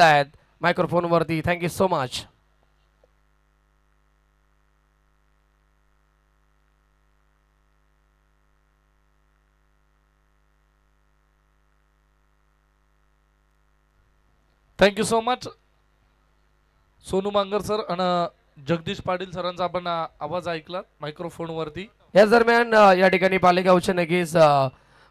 आहेत मायक्रोफोन वरती. Thank you so much. Thank you so much Sonu Mangar sir आणि जगदीश पाटील सरांचा आपण आवाज ऐकला मायक्रोफोन वरती. याच दरम्यान या ठिकाणी पालिका उच्च नक्कीच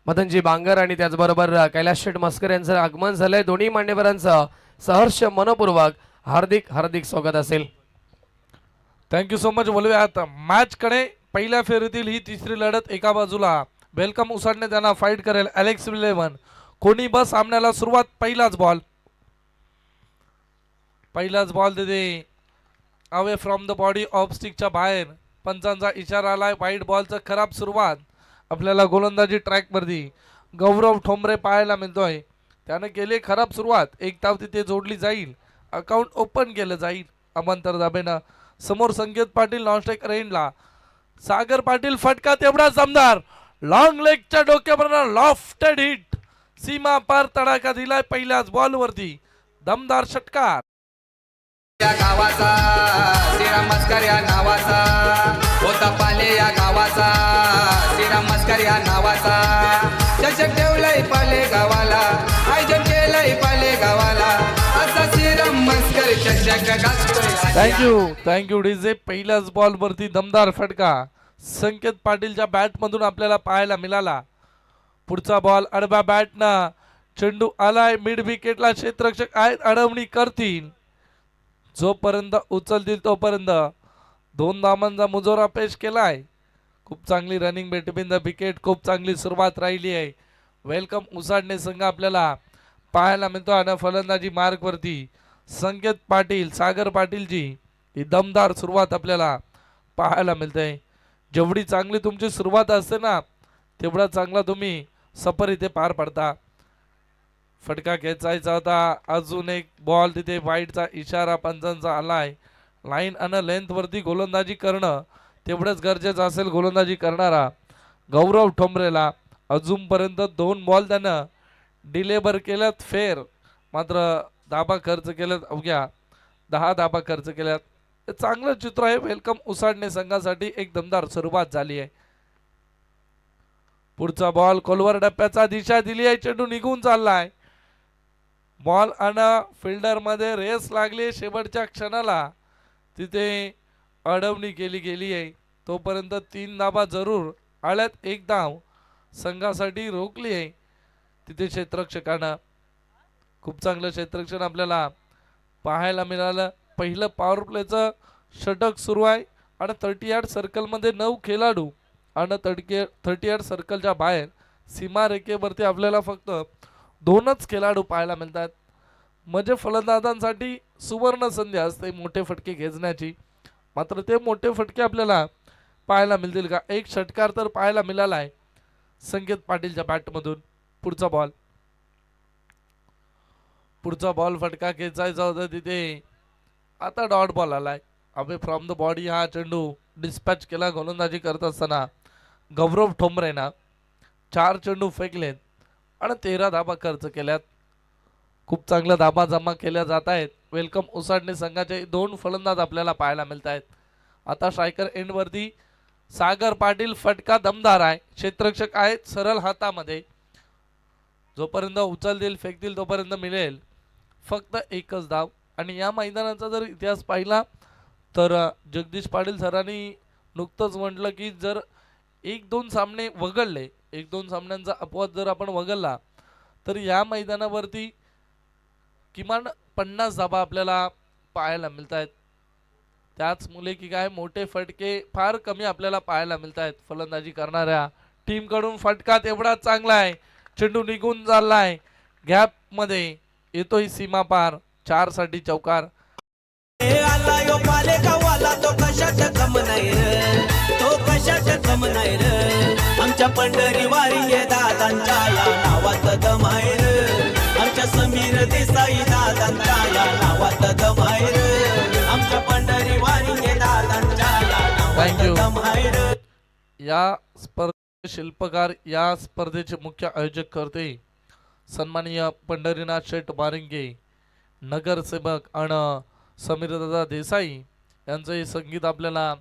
मदनजी बांगर आणि त्याचबरोबर कैलास शेठ मस्कर यांचं आगमन झालंय. दोन्ही मान्यवरांचं सहर्ष मनपूर्वक हार्दिक हार्दिक स्वागत असेल. Thank you so much. बोलूया मॅच कडे. पहिल्या फेरीतील ही तिसरी लढत. एका बाजूला वेलकम उसाडणे त्यांना फाईट करेल अलेक्स 11. कोणी बस सामन्याला सुरुवात. पहिलाच बॉल देते away from the body of स्टिकच्या बाहेर. पंचांचा इशारा आलाय. वाईट बॉलचं खराब सुरुवात आपल्याला गोलंदाजी ट्रॅकवरती गौरव ठोंबरे पाहायला मिळतोय. त्याने केली खराब सुरुवात. एक धाव तिथे जोडली जाईल. अकाउंट ओपन केलं जाईल अमंतर दाबेनं. समोर संकेत पाटील नॉनस्ट्राईक रेंजला. सागर पाटील फटका तेवढा जमदार. लॉंग लेगच्या डोक्यापर्यंत लॉफ्टेड हिट. सीमा पार तडाखा दिलाय पहिल्याच बॉलवरती. दमदार षटकार. या गावाचा श्रीराम मस्कर या नावाचा होता पाले. या गावाचा श्रीराम मस्कर या नावाचा चषक ठेवलंय पाले गावाला. आयोजन केलंय पाले गावाला. असा श्रीराम मस्कर चषक गाजतोय. Thank you DJ. पहिल्याच बॉल वरती दमदार फटका संकेत पाटीलच्या बॅट मधून आपल्याला पाहायला मिळाला. पुढचा बॉल अडब्या बॅटनं चेंडू आलाय मिड विकेटला. क्षेत्ररक्षक आहेत अडवणी करतील. जोपर्यंत उचलतील तोपर्यंत 2 धावांचा मुजोरा पेश केलाय. खूप चांगली रनिंग बिटवीन द विकेट. खूप चांगली सुरुवात राहिली आहे. वेलकम उसाडणे संघ आपल्याला पाहायला मिळतो. आणि फलंदाजी मार्ग वरती संकेत पाटील सागर पाटीलची ही दमदार सुरुवात आपल्याला पाहायला मिळते. जेवढी चांगली तुमची सुरुवात असते ना तेवढा चांगला तुम्ही सफर इथे पार पडता. फटका खेचायचा होता. अजून एक बॉल तिथे वाईटचा इशारा पंचांचा आलाय. लाईन आणि लेंथ वरती गोलंदाजी करणं तेवढंच गरजेचं असेल. गोलंदाजी करणारा गौरव ठोंबरेला अजूनपर्यंत 2 बॉल त्यानं डिलेवर केल्यात फेर. मात्र धाबा खर्च केल्यात. अवघ्या 10 धाबा खर्च केल्यात. हे चांगलं चित्र आहे. वेलकम उसाडणे संघासाठी एक दमदार सुरुवात झाली आहे. पुढचा बॉल खोलवर डप्प्याचा दिशा दिली आहे. चेंडू निघून चाललाय. बॉल आणि फिल्डर मध्ये रेस लागली. शेवटच्या क्षणाला तिथे अडवणी केली गेली आहे. तोपर्यंत 3 धाबा जरूर आल्यात. 1 धाव संघासाठी रोखली आहे तिथे क्षेत्ररक्षकांना. खूप चांगलं क्षेत्ररक्षण आपल्याला पाहायला मिळालं. पहिलं पॉवर प्लेचं षटक सुरू आहे. आणि 30 यार्ड सर्कलमध्ये 9 खेळाडू आणि 30 यार्ड सर्कलच्या बाहेर सीमारेखेवरती आपल्याला फक्त 2च खेळाडू पाहायला मिळतात. म्हणजे फलंदाजांसाठी सुवर्ण संधी असते मोठे फटके खेचण्याची. मात्र ते मोठे फटके आपल्याला पाहायला मिळतील का? एक षटकार तर पाहायला मिळाला आहे संकेत पाटीलच्या बॅटमधून. पुढचा बॉल फटका खेचायचा होता तिथे. आता डॉट बॉल आलाय. अवे फ्रॉम द बॉडी हा चेंडू डिस्पॅच केला गोलंदाजी करत असताना गौरव ठोंबरेना. 4 चेंडू फेकलेत आणि 13 धाबा खर्च केल्यात. खूप चांगल्या धाबा जमा केल्या जात आहेत. वेलकम उसाडणे संघाचे 2 फलंदाज आपल्याला पाहायला मिळत आहेत. आता स्ट्रायकर एंड वरती सागर पाटील. फटका दमदार आहे. क्षेत्ररक्षक आहेत सरळ हातामध्ये. जोपर्यंत उचलतील फेकतील तोपर्यंत मिळेल फक्त 1च धाव. आणि या मैदानाचा जर इतिहास पाहिला तर जगदीश पाटील सरांनी नुकतंच म्हटलं की जर 1-2 सामने वगळले, 1-2 सामन्यांचा अपवाद जर आपण वगळला तर या मैदानावरती किमान 50 धाबा आपल्याला पाहायला मिळत आहेत. त्याच मुले की काय मोठे फटके फार कमी आपल्याला पाहायला मिळत आहेत फलंदाजी करणाऱ्या टीम कडून. फटका तेवढा चांगला आहे. चेंडू निघून चाललाय. गॅप मध्ये येतोय सीमा पार. 4 साठी चौकार. आमच्या पंढरी वारी दादांच्या या नावात दमायर. आमच्या समीर देसाई दादांच्या या नावात दमायर. आमच्या पंढरी वारी दादांच्या या नावात दमायर. या स्पर्धे शिल्पकार या स्पर्धेचे मुख्य आयोजक करते सन्माननीय पंढरीनाथ शेठ बारिंगे नगरसेवक आणि समीरदादा देसाई यांचं हे संगीत आपल्याला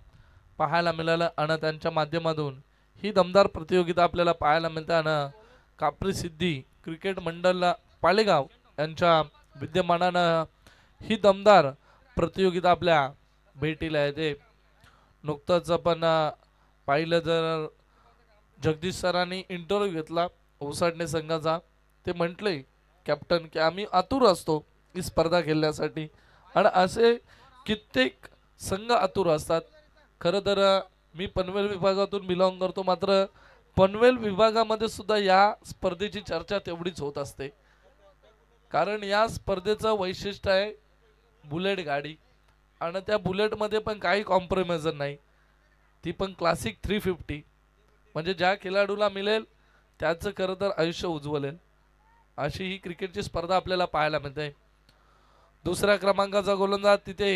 पाहायला मिळालं आणि त्यांच्या माध्यमातून ही दमदार प्रतियोगिता आपल्याला पाहायला मिळते आणि कापरी सिद्धी क्रिकेट मंडळ पालेगाव यांच्या विद्यमानानं ही दमदार प्रतियोगिता आपल्या भेटीला येते. नुकतंच आपण पाहिलं जर जगदीश सरांनी इंटरव्ह्यू घेतला ओसाडणे संघाचा. ते म्हटले कॅप्टन की आम्ही आतुर असतो ही स्पर्धा खेळण्यासाठी आणि असे कित्येक संघ आतुर असतात. खरं तर मी पनवेल विभागातून बिलॉंग करतो, मात्र पनवेल विभागामध्ये सुद्धा या स्पर्धेची चर्चा तेवढीच होत असते. कारण या स्पर्धेचं वैशिष्ट्य आहे बुलेट गाडी आणि त्या बुलेटमध्ये पण काही कॉम्प्रोमाइज नाही, ती पण क्लासिक 350. म्हणजे ज्या खेळाडूला मिळेल त्याचं खरं तर आयुष्य उज्ज्वलेल अशी ही क्रिकेटची स्पर्धा आपल्याला पाहायला मिळते. दुसऱ्या क्रमांकाचा गोलंदाज तिथे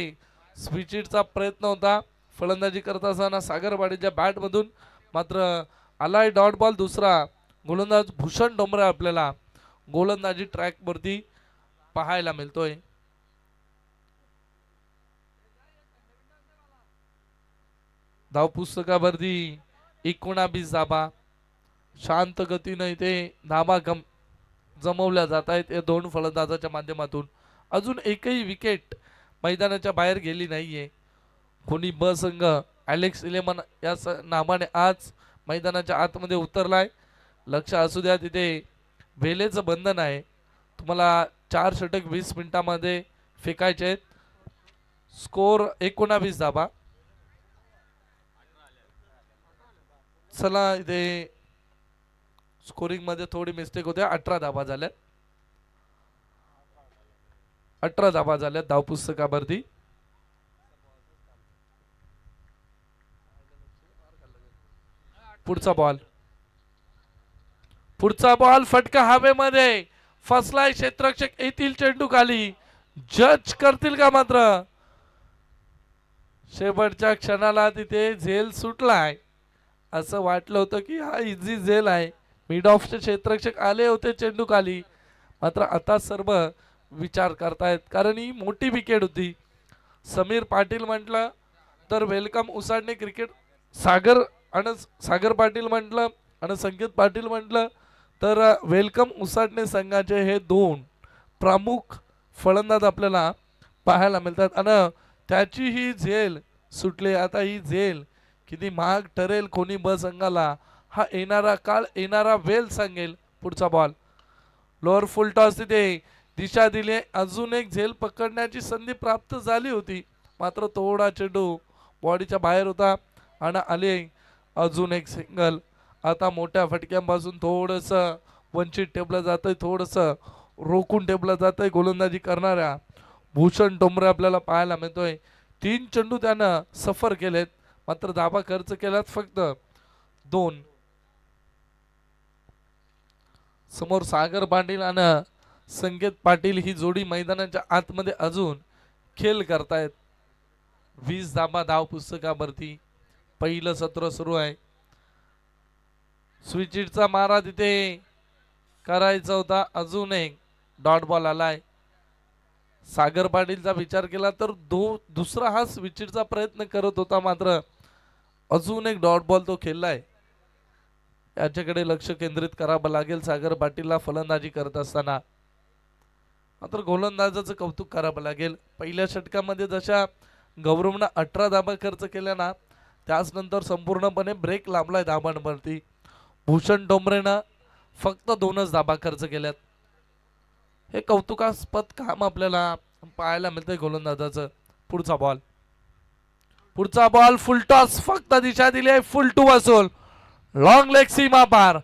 स्विचिटचा प्रयत्न होता फलंदाजी करत असताना सागरवाडीच्या बॅटमधून, मात्र आलाय डॉट बॉल. दुसरा गोलंदाज भूषण डोंबरे आपल्याला गोलंदाजी ट्रॅकवरती पाहायला मिळतोय. धाव पुस्तकावरती 19 धाबा शांत गतीने इथे धाबा जमवल्या जात आहेत या दोन फलंदाजाच्या माध्यमातून. अजून एकही विकेट मैदानाच्या बाहेर गेली नाहीये. कोणी ब संघ अलेक्स इलेमन या नावाने आज मैदानाच्या आतमध्ये उतरलाय. लक्ष असू द्या तिथे वेलेचं बंधन आहे, तुम्हाला 4 षटक 20 मिनिटांमध्ये फेकायचे आहेत. स्कोर 19 धाबा. चला इथे स्कोरिंग मध्ये थोडी मिस्टेक होते. 18 धाबा झाल्या, 18 धाबा झाल्या धाव पुस्तकावरती. पुढचा बॉल, पुढचा बॉल फटका हवेमध्ये फसलाय. क्षेत्ररक्षक येथील चेंडू खाली, जज करतील का? मात्र शेवटच्या क्षणाला तिथे झेल सुटलाय. असं वाटलं होतं की हा इझी झेल आहे. मिड ऑफचे क्षेत्ररक्षक आले होते चेंडू खाली, मात्र आता सर्व विचार करतायत कारण ही मोठी विकेट होती. समीर पाटील म्हटलं तर वेलकम उसाडणे क्रिकेट, सागर पाटील म्हटलं आणि संकेत पाटील म्हटलं तर वेलकम उसाडणे संघाचे हे दोन प्रमुख फलंदाज आपल्याला पाहायला मिळतात आणि त्याची ही झेल सुटली. आता ही झेल किती महाग ठरेल कोणी ब संघाला हा येणारा काळ येणारा वेल सांगेल. पुढचा बॉल लोअर फुल टॉस तिथे दिशा दिली. अजून एक झेल पकडण्याची संधी प्राप्त झाली होती, मात्र थोडा चेंडू बॉडीच्या बाहेर होता आणि आले अजून एक सिंगल. आता मोठ्या फटक्यांपासून थोडस वंचित ठेवलं जातंय, थोडस रोखून ठेवलं जातंय गोलंदाजी करणाऱ्या भूषण डोंबरे आपल्याला पाहायला मिळतोय. 3 चेंडू त्यानं सफर केलेत, मात्र धाबा खर्च केलात फक्त 2. समोर सागर पाटील आणि संकेत पाटील ही जोडी मैदानाच्या आतमध्ये अजून खेळ करतायत. 20 धाबा धाव पुस्तकावरती. पहिलं सत्र सुरू आहे. स्विचिटचा मारा तिथे करायचा होता, अजून एक डॉट बॉल आलाय. सागर पाटीलचा विचार केला तर दुसरा हा स्विचिटचा प्रयत्न करत होता, मात्र अजून एक डॉट बॉल तो खेळलाय. याच्याकडे लक्ष केंद्रित करावं लागेल सागर पाटीलला फलंदाजी करत असताना. मात्र गोलंदाजाचं कौतुक करावं लागेल. पहिल्या षटकामध्ये जशा गौरवनं 18 धाबा खर्च केल्या ना, त्याच नंतर संपूर्णपणे ब्रेक लांबलाय धाबांवरती. भूषण डोंबरेनं फक्त 2च धाबा खर्च केल्यात. हे कौतुकास्पद काम आपल्याला पाहायला मिळतंय गोलंदाजाचं. पुढचा बॉल, पुढचा बॉल फुल टॉस, फक्त दिशा दिली आहे फुल टू वसूल. लॉंग लेग सीमा पार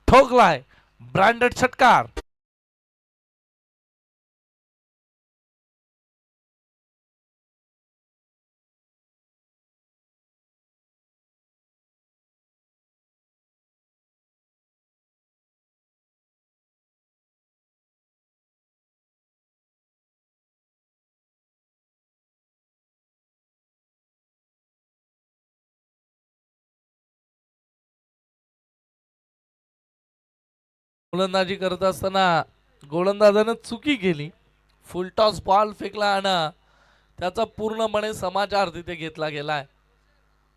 ठोकलाय ब्रँडेड षटकार. गोलंदाजी करत असताना गोलंदाजानं चुकी केली. फुलटॉस बॉल फेकला आणि त्याचा पूर्णपणे समाचार तिथे घेतला गेलाय.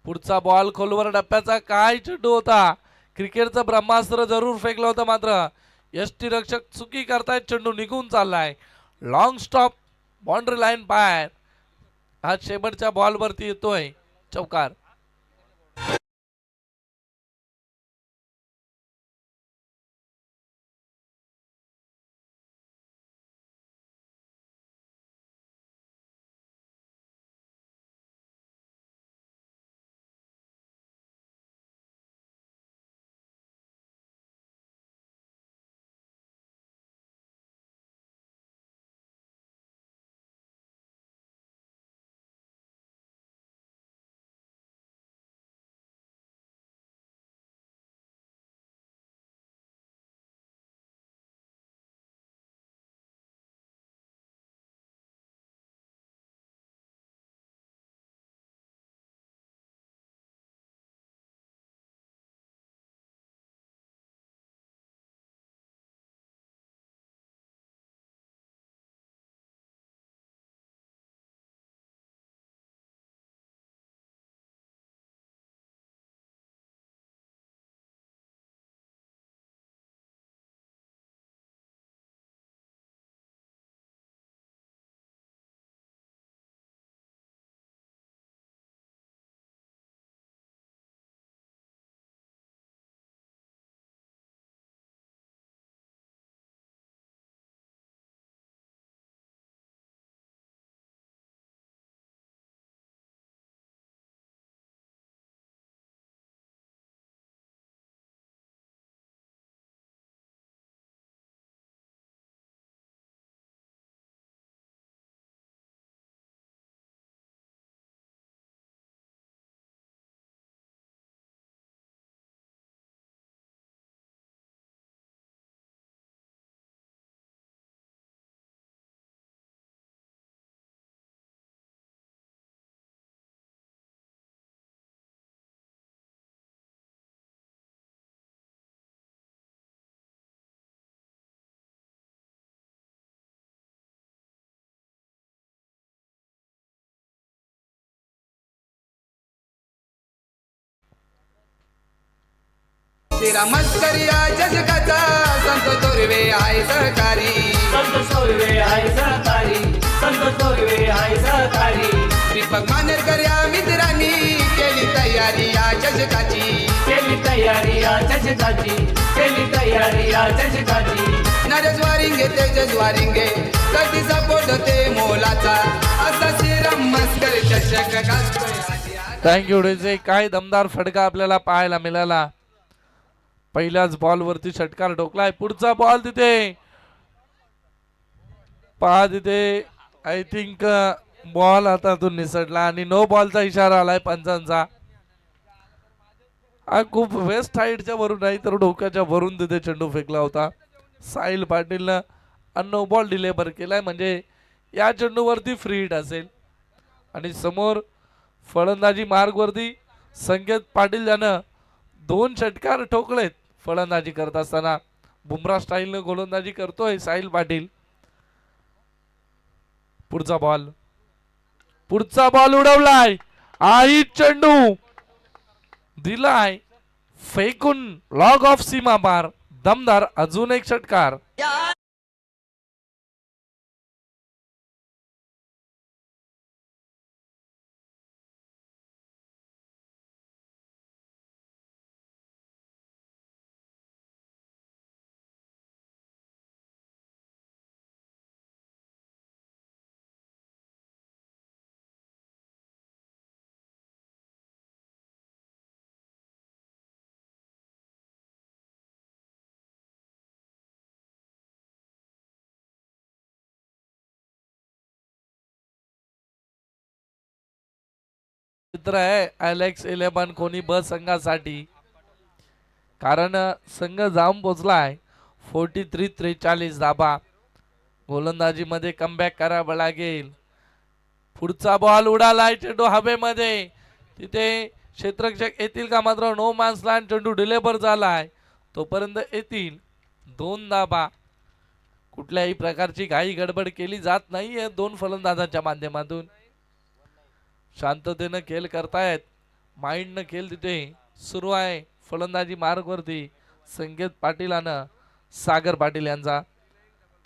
पुढचा बॉल खोलवर डप्प्याचा काय चेंडू होता. क्रिकेटचं ब्रह्मास्त्र जरूर फेकलं होतं, मात्र यष्टी रक्षक चुकी करतायत. चेंडू निघून चाललाय. लॉंग स्टॉप, बाउंड्री लाईन बाहेर. हा शेवटच्या बॉलवरती येतोय चौकार. श्रीराम मस्करिया जजकाचा संत तोरवे आहे सहकारी. दीपक मानेरकर या मित्रांनी केली तयारी या चषकाची. नरेश वारिंगे तेजस वारिंगे कधी सपोर्ट होते मोलाचा. असा श्रीराम मस्कर चषक गाजतोय. थँक्यू डेजे. काय दमदार फटका आपल्याला पाहायला मिळाला. पहिल्याच बॉलवरती षटकार ठोकलाय. पुढचा बॉल तिथे पहा, तिथे आय थिंक बॉल हातातून निसटला आणि नो बॉलचा इशारा आलाय पंचांचा. हा खूप वेस्ट हाईटच्या वरून नाही तर डोक्याच्या वरून तिथे चेंडू फेकला होता. साहिल पाटीलनं नो बॉल डिलेवर केलाय, म्हणजे या चेंडूवरती फ्री हिट असेल. आणि समोर फलंदाजी मार्गवरती संकेत पाटील यानं 2 षटकार ठोकलेत फलंदाजी करत असताना. बुमरा स्टाईलनं गोलंदाजी करतोय साहिल पाटील. पुढचा बॉल उडवलाय. आई चेंडू दिलाय फेकून लॉग ऑफ सीमा पार. दमदार अजून एक षटकार. चित्र आहे अलेक्स 11 कोणी ब संघासाठी, कारण संघ जाऊन पोचलाय 43-43 धाबा. गोलंदाजी मध्ये कमबॅक करावं लागेल. पुढचा बॉल उडालाय. चेंडू हवेमध्ये. तिथे क्षेत्ररक्षक येतील का? मात्र नो मॅन्स लँड. चेंडू डिलेवर झालाय. तोपर्यंत येतील 2 धाबा. कुठल्याही प्रकारची घाई गडबड केली जात नाहीये दोन फलंदाजांच्या माध्यमातून. शांततेनं खेळ करतायत, माइंडनं खेळ तिथे सुरू आहे. फलंदाजी मार्गवरती संकेत पाटील आणि सागर पाटील यांचा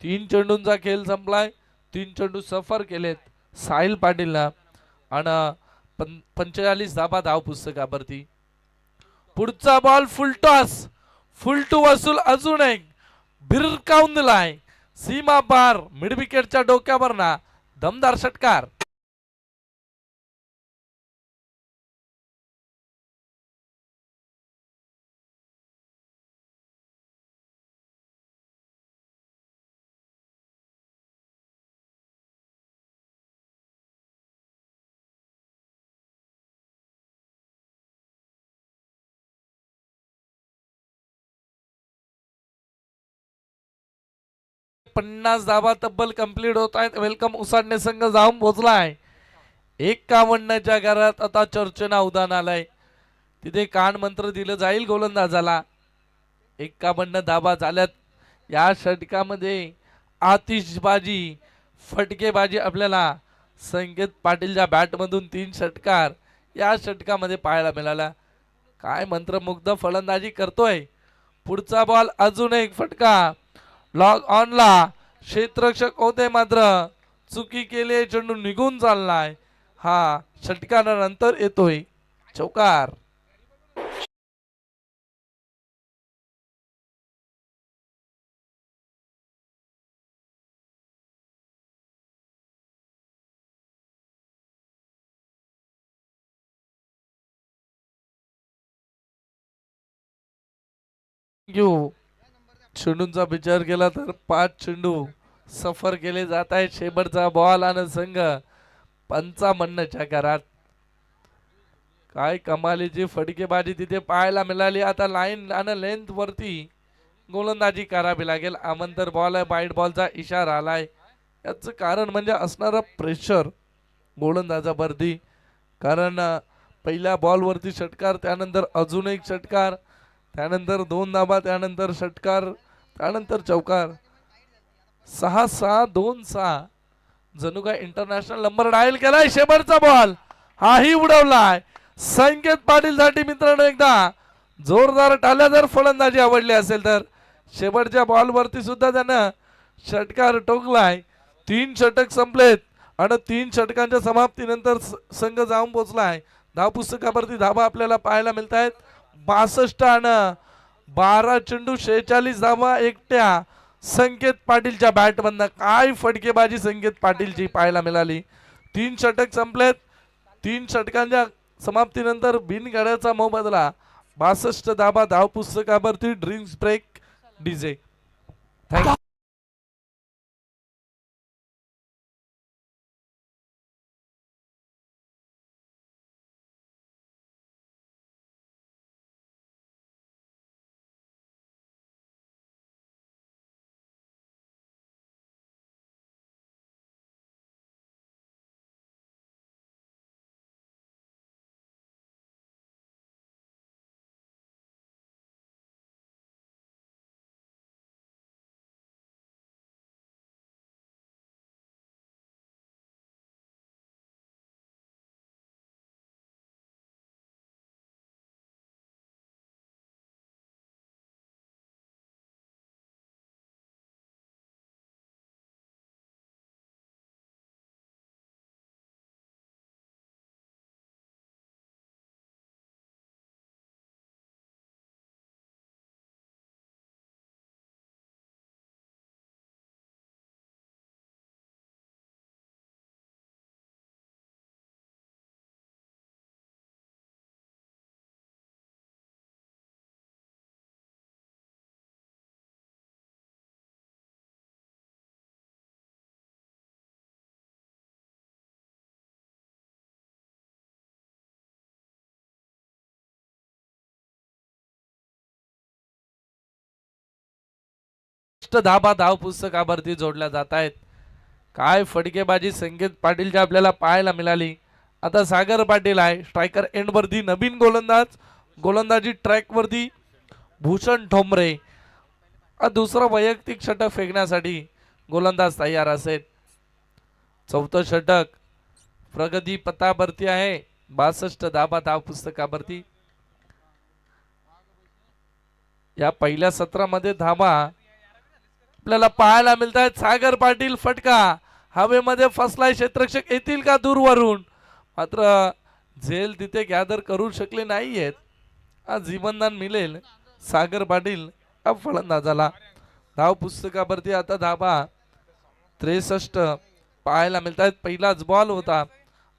3 चेंडूंचा खेळ संपलाय. 3 चेंडू सफर केलेत साहिल पाटीलनं आणि 45 धाबा धाव पुस्तकावरती. पुढचा बॉल फुलटू वसूल अजून एक भिरकावून दिलाय सीमा पार मिड विकेटच्या डोक्यावर ना दमदार षटकार. पन्नास धाबा तब्बल कंप्लीट होत आहेत. वेलकम उसाडणे संघ जाऊन पोहोचलाय 51च्या घरात. आता चर्चेना उदान आलाय, तिथे कान मंत्र दिलं जाईल गोलंदाजाला. 51 धाबा झाल्यात. या षटकामध्ये आतिषबाजी फटकेबाजी आपल्याला संकेत पाटीलच्या बॅटमधून 3 षटकार या षटकामध्ये पाहायला मिळाला. काय मंत्रमुग्ध फलंदाजी करतोय. पुढचा बॉल अजून एक फटका लॉग ऑनला. क्षेत्ररक्षक होते मात्र चुकी केली, चेंडू निघून चाललाय. हा षटकानंतर येतोय चौकार. चेंडूंचा विचार केला तर 5 चेंडू सफर केले जात आहेत. शेवटचा बॉल आणि संघ 55च्या घरात. काय कमालीची फटकेबाजी तिथे पाहायला मिळाली. आता लाईन आणि लेंथ वरती गोलंदाजी करावी लागेल. आमंतर बॉल आहे, वाईट बॉलचा इशारा आलाय. याचं कारण म्हणजे असणारा प्रेशर गोलंदाजावरती. कारण पहिल्या बॉलवरती षटकार, त्यानंतर अजून एक षटकार, त्यानंतर 2 धाबा, त्यानंतर षटकार, त्यानंतर चौकार. 6-6-2-6 जणू काय इंटरनॅशनल नंबर डायल केलाय. शेवटचा बॉल हाही उडवलाय संकेत पाटील साठी. मित्रांनो एकदा जोरदार टाळ्या जर फलंदाजी आवडली असेल तर. शेवटच्या बॉलवरती सुद्धा त्यानं षटकार टोकलाय. 3 षटक संपलेत आणि 3 षटकांच्या समाप्तीनंतर संघ जाऊन पोहोचलाय. धाव पुस्तकावरती धाबा आपल्याला पाहायला मिळत आहेत 62 आणि 12 चेंडू 46 धाबा एकट्या संकेत पाटीलच्या बॅटमधनं. काय फटकेबाजी संकेत पाटीलची पाहायला मिळाली. 3 षटक संपलेत. 3 षटकांच्या समाप्तीनंतर बिनगाड्याचा मोबदला 62 धाबा धाव पुस्तकावरती. Drinks break DJ. थँक्यू. धाबा धाव पुस्तकावरती जोडल्या जात आहेत. काय फटकेबाजी संकेत पाटीलची आपल्याला पाहायला मिळाली. आता सागर पाटील आहे स्ट्रायकर एंड वरती. नवीन गोलंदाज गोलंदाजी ट्रॅक वरती भूषण ठोंबरे. दुसरा वैयक्तिक षटक फेकण्यासाठी गोलंदाज तयार असेल. चौथं षटक प्रगती पथावरती आहे. 62 धाबा धाव पुस्तकावरती. या पहिल्या सत्रामध्ये धाबा आपल्याला पाहायला मिळत आहेत. सागर पाटील फटका हवेमध्ये फसलाय. क्षेत्ररक्षक येतील का दूरवरून, मात्र झेल तिथे गॅदर करू शकले नाहीयेत. आज जीवनदान मिळेल सागर पाटील या फलंदाजाला. धाव पुस्तकावरती आता धाबा 63 पाहायला मिळत आहेत. पहिलाच बॉल होता.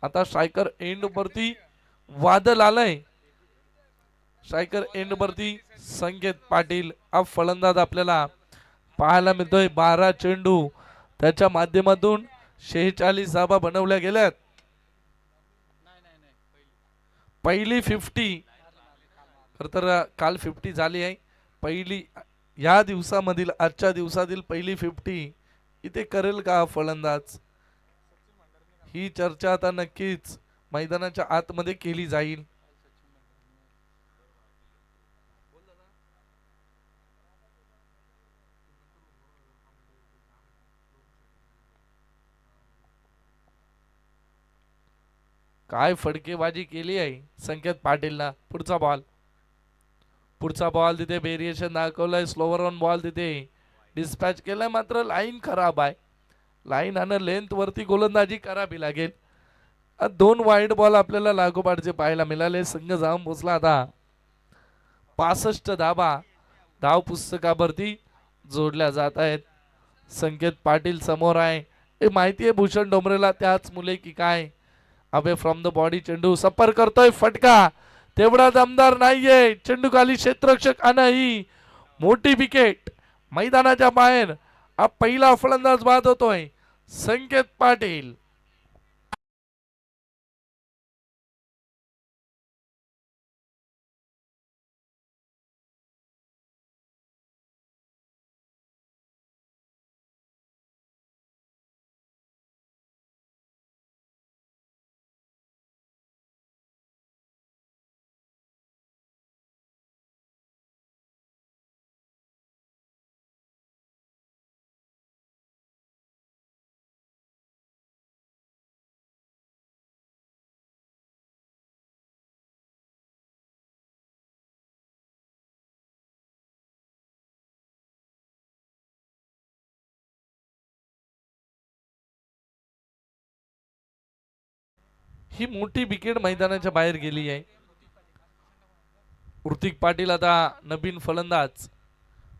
आता स्ट्रायकर एंड वरती वादळ आलंय. स्ट्रायकर एंड वरती संकेत पाटील हा फलंदाज आपल्याला पाहायला मिळतोय. 12 चेंडू त्याच्या माध्यमातून 46 धाबा बनवल्या गेल्यात. पहिली 50 तर काल 50 झाली आहे. पहिली या दिवसामधील आजच्या दिवसातील पहिली 50 इथे करेल का फलंदाज, ही चर्चा आता नक्कीच मैदानाच्या आतमध्ये केली जाईल. काय फडकेबाजी केली आहे संकेत पाटीलला. पुढचा बॉल तिथे व्हेरिएशन दाखवलंय. स्लोवर ऑन बॉल तिथे डिस्पॅच केलाय. मात्र लाईन खराब आहे. लाईन आणि लेंथ वरती गोलंदाजी करावी लागेल. 2 वाईड बॉल आपल्याला लागोपाठचे पाहायला मिळाले. संघ जाऊन पोचला आता 65 धाबा धाव पुस्तकावरती जोडल्या जात आहेत. संकेत पाटील समोर आहे. हे माहिती आहे भूषण डोंबरेला त्याच मुले की काय. अवे फ्रॉम द बॉडी चेंडू सपर करतोय. फटका तेवढा दमदार नाहीये. चेंडू खाली क्षेत्ररक्षक आणि ही मोठी विकेट मैदानाच्या बाहेर. हा पहिला फलंदाज बाद होतोय संकेत पाटील. ही मोठी विकेट मैदानाच्या बाहेर गेली आहे. ऋतिक पाटील आता नवीन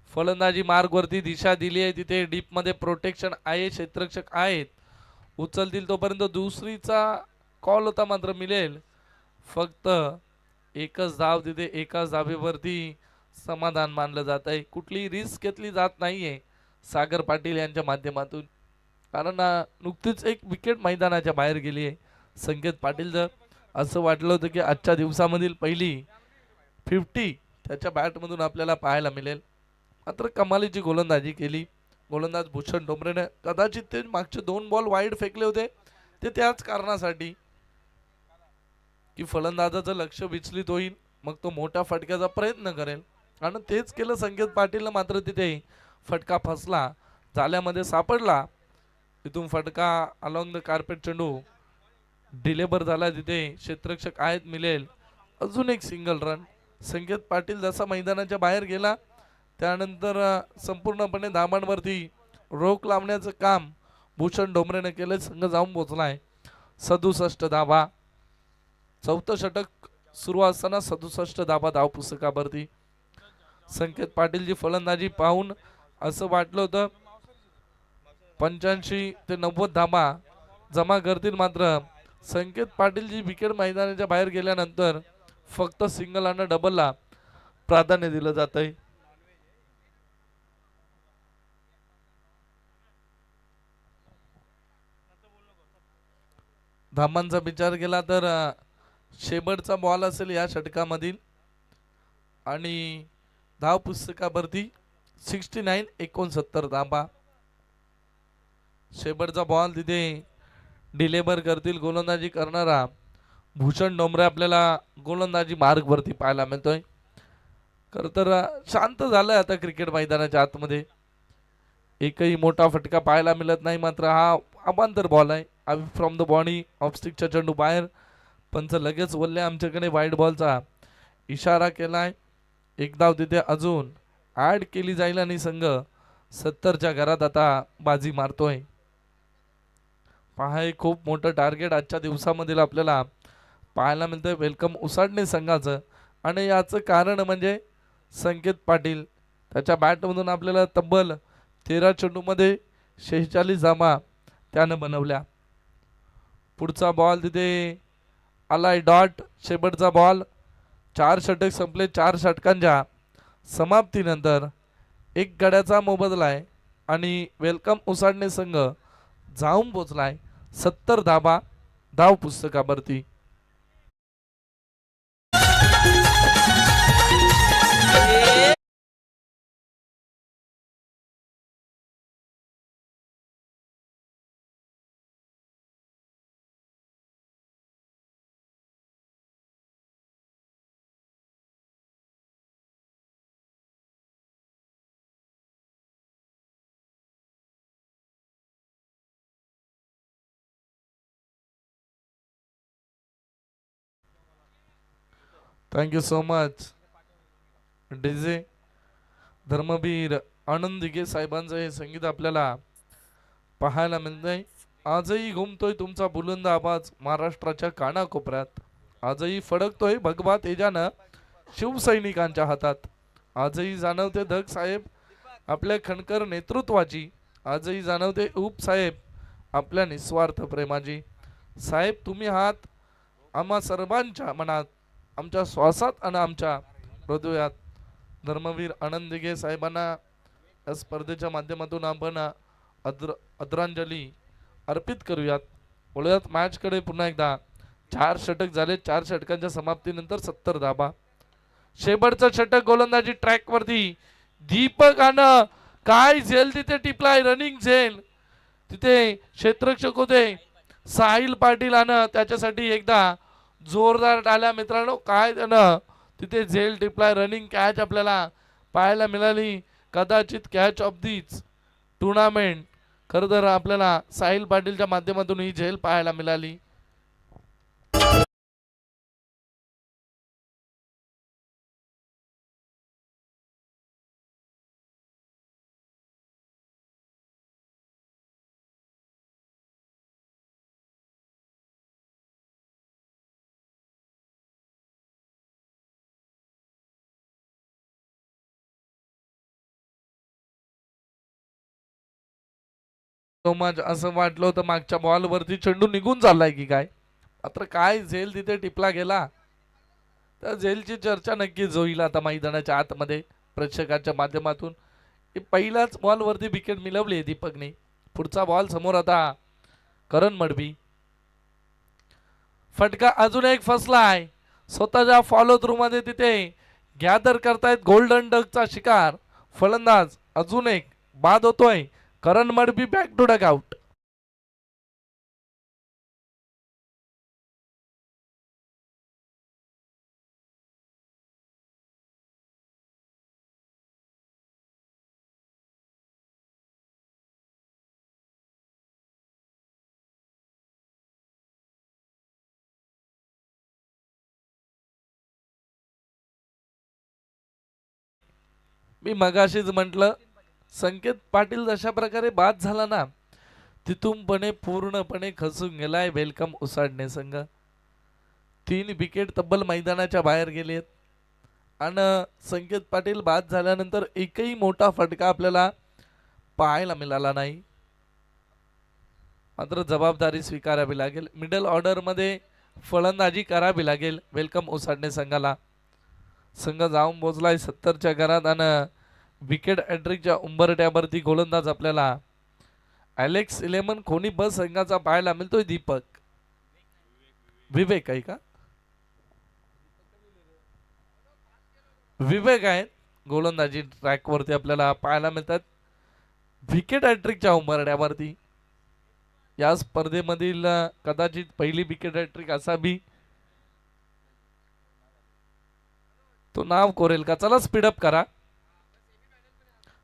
फलंदाजी मार्ग वरती दिशा दिली आहे. तिथे डीप मध्ये प्रोटेक्शन आहे. क्षेत्ररक्षक आहेत. उचलतील तोपर्यंत दुसरीचा कॉल होता मात्र मिळेल. फक्त एकच धाव तिथे एकाच धावेवरती समाधान मानलं जात आहे. कुठली रिस्क घेतली जात नाहीये सागर पाटील यांच्या माध्यमातून. कारण नुकतीच एक विकेट मैदानाच्या बाहेर गेली आहे. संकेत पाटील जर असं वाटलं होतं की आजच्या दिवसामधील पहिली 50 त्याच्या बॅटमधून आपल्याला पाहायला मिळेल. मात्र कमालीची गोलंदाजी केली गोलंदाज भूषण डोंबरेने. कदाचित ते मागचे 2 बॉल वाईड फेकले होते ते त्याच कारणासाठी की फलंदाजाचं लक्ष विचलित होईल. मग तो मोठ्या फटक्याचा प्रयत्न करेल आणि तेच केलं संकेत पाटीलनं. मात्र तिथे फटका फसला. जाल्यामध्ये सापडला. तिथून फटका अलॉंग द कार्पेट चेंडू डिलेबर झाला. तिथे क्षेत्ररक्षक आहेत मिळेल. अजून एक सिंगल रन. संकेत पाटील जसा मैदानाच्या बाहेर गेला त्यानंतर संपूर्णपणे धाबांवरती रोख लावण्याचं काम भूषण डोंबरेने केलं. संघ जाऊन पोहोचलाय 67 धाबा. चौथं षटक सुरू असताना 67 धाबा धाव पुस्तकावरती. संकेत पाटीलची फलंदाजी पाहून असं वाटलं होतं 85 ते 90 धाबा जमा करतील. मात्र संकेत पाटील जी विकेट मैदानाच्या बाहेर गेल्यानंतर फक्त सिंगल आणि डबलला प्राधान्य दिलं जात आहे. धामांचा विचार केला तर शेवटचा बॉल असेल या षटकामधील आणि धाव पुस्तकावरती 69 धाबा. शेवटचा बॉल तिथे डिलेबर करतील गोलंदाजी करणारा भूषण डोंबरे आपल्याला गोलंदाजी मार्ग वरती पाहायला मिळतोय. खर तर शांत झालंय आता क्रिकेट मैदानाच्या आतमध्ये. एकही मोठा फटका पाहायला मिळत नाही. मात्र हा अबांतर बॉल आहे फ्रॉम द बॉडी ऑफ स्टिकच्या चेंडू बाहेर. पंच लगेच बोलले आमच्याकडे वाईट बॉलचा इशारा केलाय. एक धाव तिथे अजून ऍड केली जाईल आणि संघ 70च्या घरात आता बाजी मारतोय. पहा हे खूप मोठं टार्गेट आजच्या दिवसामधील आपल्याला पाहायला मिळतंय वेलकम उसाडणे संघाचं. आणि याचं कारण म्हणजे संकेत पाटील त्याच्या बॅटमधून आपल्याला तब्बल 13 चेंडूमध्ये 46 धावा त्यानं बनवल्या. पुढचा बॉल तिथे आलाय डॉट. शेवटचा बॉल. 4 षटक संपले. 4 षटकांच्या समाप्तीनंतर 1 गड्याचा मोबदला आहे आणि वेलकम उसाडणे संघ जाऊन पोचलाय 70 धावा धाव पुस्तकावरती. Thank you so much DJ Dharmaveer Anand Dighe साहेबांचं हे संगीत आपल्याला पाहायला मिळतंय. आजही घुमतोय तुमचा बुलंद आवाज महाराष्ट्राच्या कानाकोपऱ्यात. आजही फडकतोय भगवा तेजानं शिवसैनिकांच्या हातात. आजही जाणवते धग साहेब आपल्या खणकर नेतृत्वाची. आजही जाणवते ऊप साहेब आपल्या निस्वार्थ प्रेमाची. साहेब तुम्ही आहात आम्हा सर्वांच्या मनात, आमच्या श्वासात आणि आमच्या हृदयात. धर्मवीर आनंद दिघे साहेबांना या स्पर्धेच्या माध्यमातून आपण आदरांजली अर्पित करूयात. वळूयात मॅचकडे पुन्हा एकदा. 4 षटक झाले. 4 षटकांच्या समाप्तीनंतर 70 धावा. शेवटचं षटक गोलंदाजी ट्रॅक वरती दीपकानं काय झेल तिथे टिपलाय. रनिंग झेल तिथे क्षेत्ररक्षक होते साहिल पाटील आणि त्याच्यासाठी एकदा जोरदार टाळ्या मित्रांनो. काय त्यानं तिथे झेल टिपलाय. रनिंग कॅच आपल्याला पाहायला मिळाली. कदाचित कॅच ऑफ दीच टुर्नामेंट. खरं तर आपल्याला साहिल पाटीलच्या माध्यमातून ही झेल पाहायला मिळाली. असं वाटलं होतं मागच्या बॉल वरती चेंडू निघून चाललाय की काय. मात्र काय झेल तिथे टिपला गेला. त्या झेलची चर्चा नक्कीच होईल आता मैदानाच्या आतमध्ये प्रेक्षकांच्या माध्यमातून. पहिल्याच बॉल वरती विकेट मिळवली दीपकने. पुढचा बॉल समोर आता करण मडवी. फटका अजून एक फसलाय. स्वतःच्या फॉलो थ्रू मध्ये तिथे गॅदर करतायत गोल्डन डकचा शिकार. फलंदाज अजून एक बाद होतोय. Karan Madvi back to duck out. मी मगाशीच म्हटलं संकेत पाटील जशा प्रकारे बाद झाला ना तिथून पूर्णपणे खचून गेलाय वेलकम उसाडणे संघ. 3 विकेट तब्बल मैदानाच्या बाहेर गेलेत आणि संकेत पाटील बाद झाल्यानंतर एकही मोठा फटका आपल्याला पाहायला मिळाला नाही. मात्र जबाबदारी स्वीकारावी लागेल. मिडल ऑर्डर मध्ये फलंदाजी करावी लागेल वेलकम उसाडणे संघाला. संघ जाऊन पोचलाय 70च्या घरात आणि विकेट हॅट्रिकच्या उंबरट्यावरती गोलंदाज आपल्याला अलेक्स इलेमन कोणी बस संघाचा पाहायला मिळतोय. दीपक विवेक आहे का. विवेक आहेत गोलंदाजी ट्रॅक वरती आपल्याला पाहायला मिळतात. विकेट हॅट्रिकच्या उंबरट्यावरती या स्पर्धेमधील कदाचित पहिली विकेट हॅट्रिक असावी. तो नाव कोरेल का. चला स्पीडअप करा.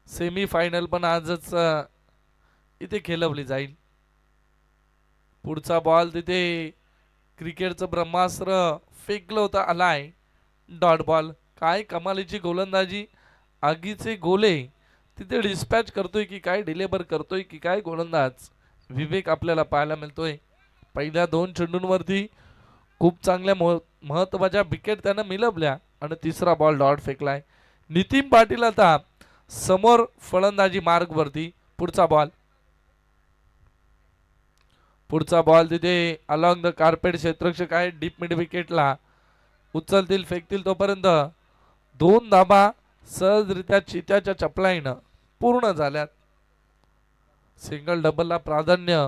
सेमी फायनल पण आजच इथे खेळवली जाईल. पुढचा बॉल तिथे क्रिकेटचं ब्रह्मास्त्र फेकलं होतं, आलाय डॉट बॉल. काय कमालीची गोलंदाजी, आगीचे गोले तिथे डिस्पॅच करतोय की काय, डिलेबर करतोय की काय गोलंदाज विवेक आपल्याला पाहायला मिळतोय. पहिल्या 2 चेंडूंवरती खूप चांगल्या महत्वाच्या विकेट त्यानं मिळवल्या आणि तिसरा बॉल डॉट फेकलाय. नितीन पाटील आता समोर फलंदाजी मार्गवरती. पुढचा बॉल तिथे अलॉंग द कार्पेट क्षेत्ररक्षक आहे डीप मिड विकेटला. उचलतील फेकतील तोपर्यंत 2 धाबा सहजरित्या चित्याच्या चपलाईनं पूर्ण झाल्यात. सिंगल डबलला प्राधान्य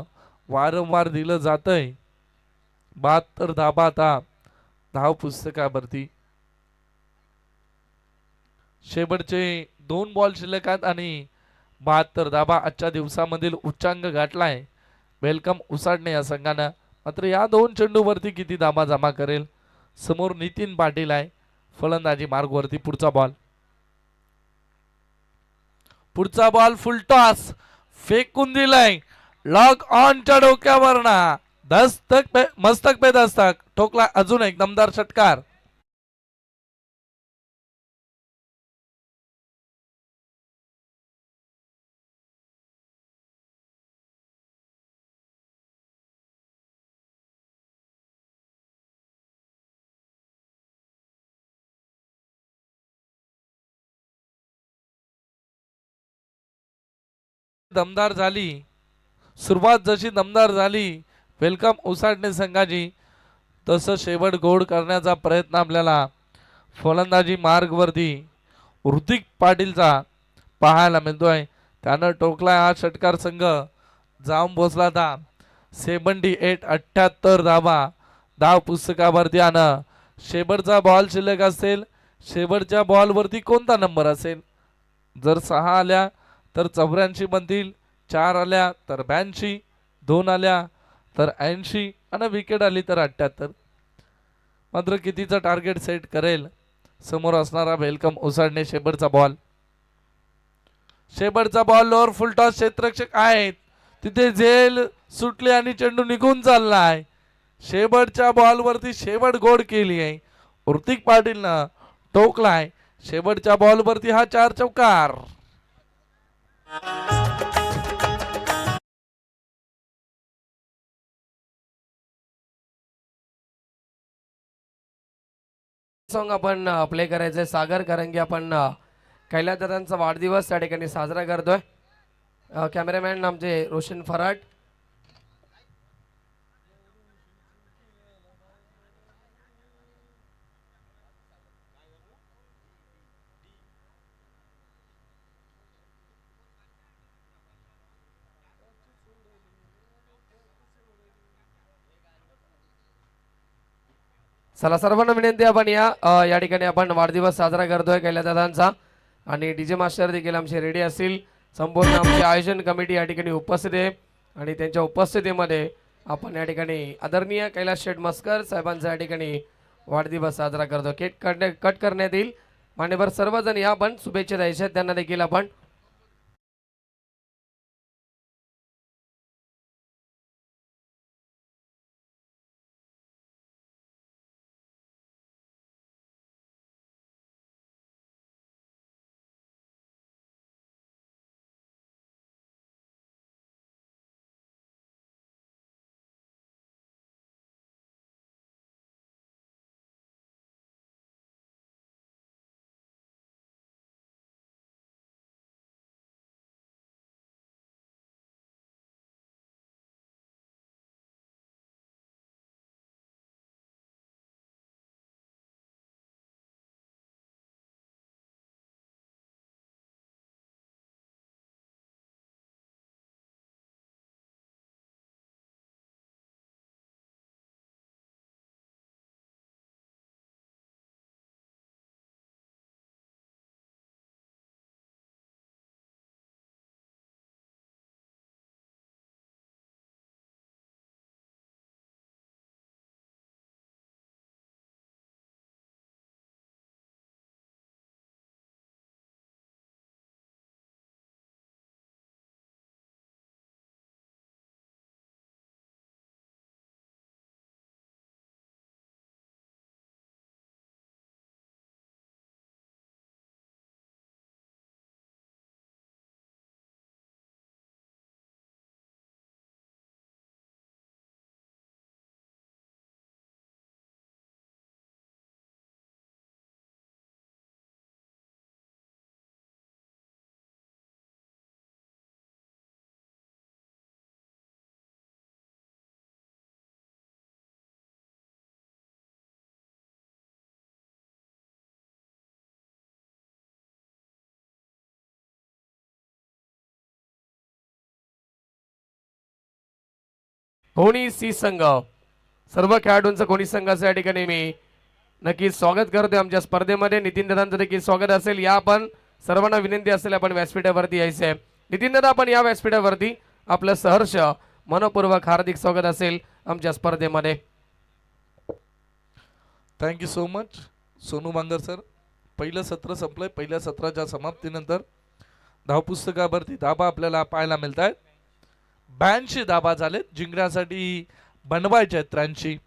वारंवार दिलं जातंय. 72 धाबा आता धाव पुस्तकावरती. शेवटचे 2 बॉल शिल्लक आहेत आणि 72 धाबा आजच्या दिवसामधील उच्चांक गाठलाय वेलकम उसाडणे या संघानं. मात्र या 2 चेंडूवरती किती धाबा जमा करेल. समोर नितीन पाटील आहे फलंदाजी मार्गवरती. पुढचा बॉल फुलटॉस फेकून दिलाय लॉग ऑनच्या डोक्यावर ना, मस्तक पे दस्तक ठोकला. अजून एक दमदार षटकार. दमदार झाली सुरुवात, जशी दमदार झाली वेलकम उसाडणे संघाची, तसं शेवट गोड करण्याचा प्रयत्न आपल्याला फलंदाजी मार्गवरती ऋतिक पाटीलचा पाहायला मिळतोय. त्यानं टोकलाय हा षटकार. संघ जाऊन पोचला था 78 धाबा धाव पुस्तकावरती. आणि शेवटचा बॉल शिल्लक असेल, शेवटच्या बॉलवरती कोणता नंबर असेल. जर 6 आल्या तर 84 बनतील, 4 आल्या तर 82, 2 आल्या तर 80 आणि विकेट आली तर 78. मात्र कितीचं टार्गेट सेट करेल समोर असणारा वेलकम उसाडणे. शेवटचा बॉल लोअर फुलटॉस क्षेत्ररक्षक आहेत तिथे झेल सुटली आणि चेंडू निघून चाललाय. शेवटच्या बॉलवरती शेवट गोड केली आहे. ऋतिक पाटीलनं टोकलाय शेवटच्या बॉलवरती हा 4 चौकार. सॉन्ग आपण प्ले करायचंय. सागर करंगी आपण कैलास दादांचा वाढदिवस त्या ठिकाणी साजरा करतोय. कॅमेरामॅन आमचे रोशन फराट. चला सर्वांना विनंती, आपण या ठिकाणी आपण वाढदिवस साजरा करतोय कैलास दादांचा आणि डीजे मास्टर देखील आमचे रेडी असतील. संपूर्ण आमची आयोजन कमिटी या ठिकाणी उपस्थित आहे आणि त्यांच्या उपस्थितीमध्ये आपण या ठिकाणी आदरणीय कैलास शेठ मस्कर साहेबांचा या ठिकाणी वाढदिवस साजरा करतो. केक कट करण्यात येईल. मान्यवर सर्वजण या, पण शुभेच्छा द्यायच्या त्यांना देखील आपण कोणी सी संघ, सर्व खेळाडूंचं कोणी संघाचं या ठिकाणी मी नक्कीच स्वागत करतोय आमच्या स्पर्धेमध्ये. नितीन दादांचं देखील स्वागत असेल. या आपण सर्वांना विनंती असेल आपण व्यासपीठावरती यायचे. नितीन दादा आपण या व्यासपीठावरती आपलं सहर्ष मनपूर्वक हार्दिक स्वागत असेल आमच्या स्पर्धेमध्ये. Thank you so much Sonu Mangar sir. पहिलं सत्र संपलंय. पहिल्या सत्राच्या समाप्तीनंतर धावपुस्तकावरती धाबा आपल्याला पाहायला मिळत आहेत. 82 धाबा झालेत. जिंकण्यासाठी बनवायचे आहेत 83.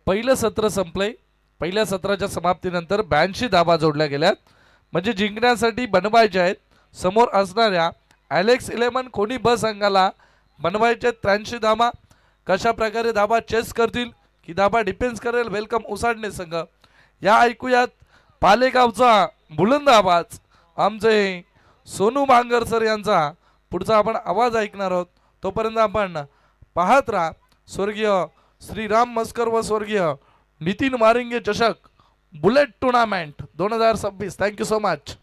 पहिलं सत्र संपलंय. पहिल्या सत्राच्या समाप्तीनंतर 82 धाबा जोडल्या गेल्यात. म्हणजे जिंकण्यासाठी बनवायचे आहेत. समोर असणाऱ्या ॲलेक्स 11 कोणी ब संघाला बनवायचे 83 धाबा. कशा प्रकारे धाबा चेस करतील की धाबा डिफेन्स करेल वेलकम उसाडणे संघ, या ऐकूयात पालेगावचा बुलंद आवाज आमचे सोनू मांगर सर यांचा. पुढचा आपण आवाज ऐकणार आहोत. तोपर्यंत आपण पाहत राहा स्वर्गीय श्रीराम मस्कर व स्वर्गीय नितीन मारिंगे चषक bullet tournament 2026. Thank you so much.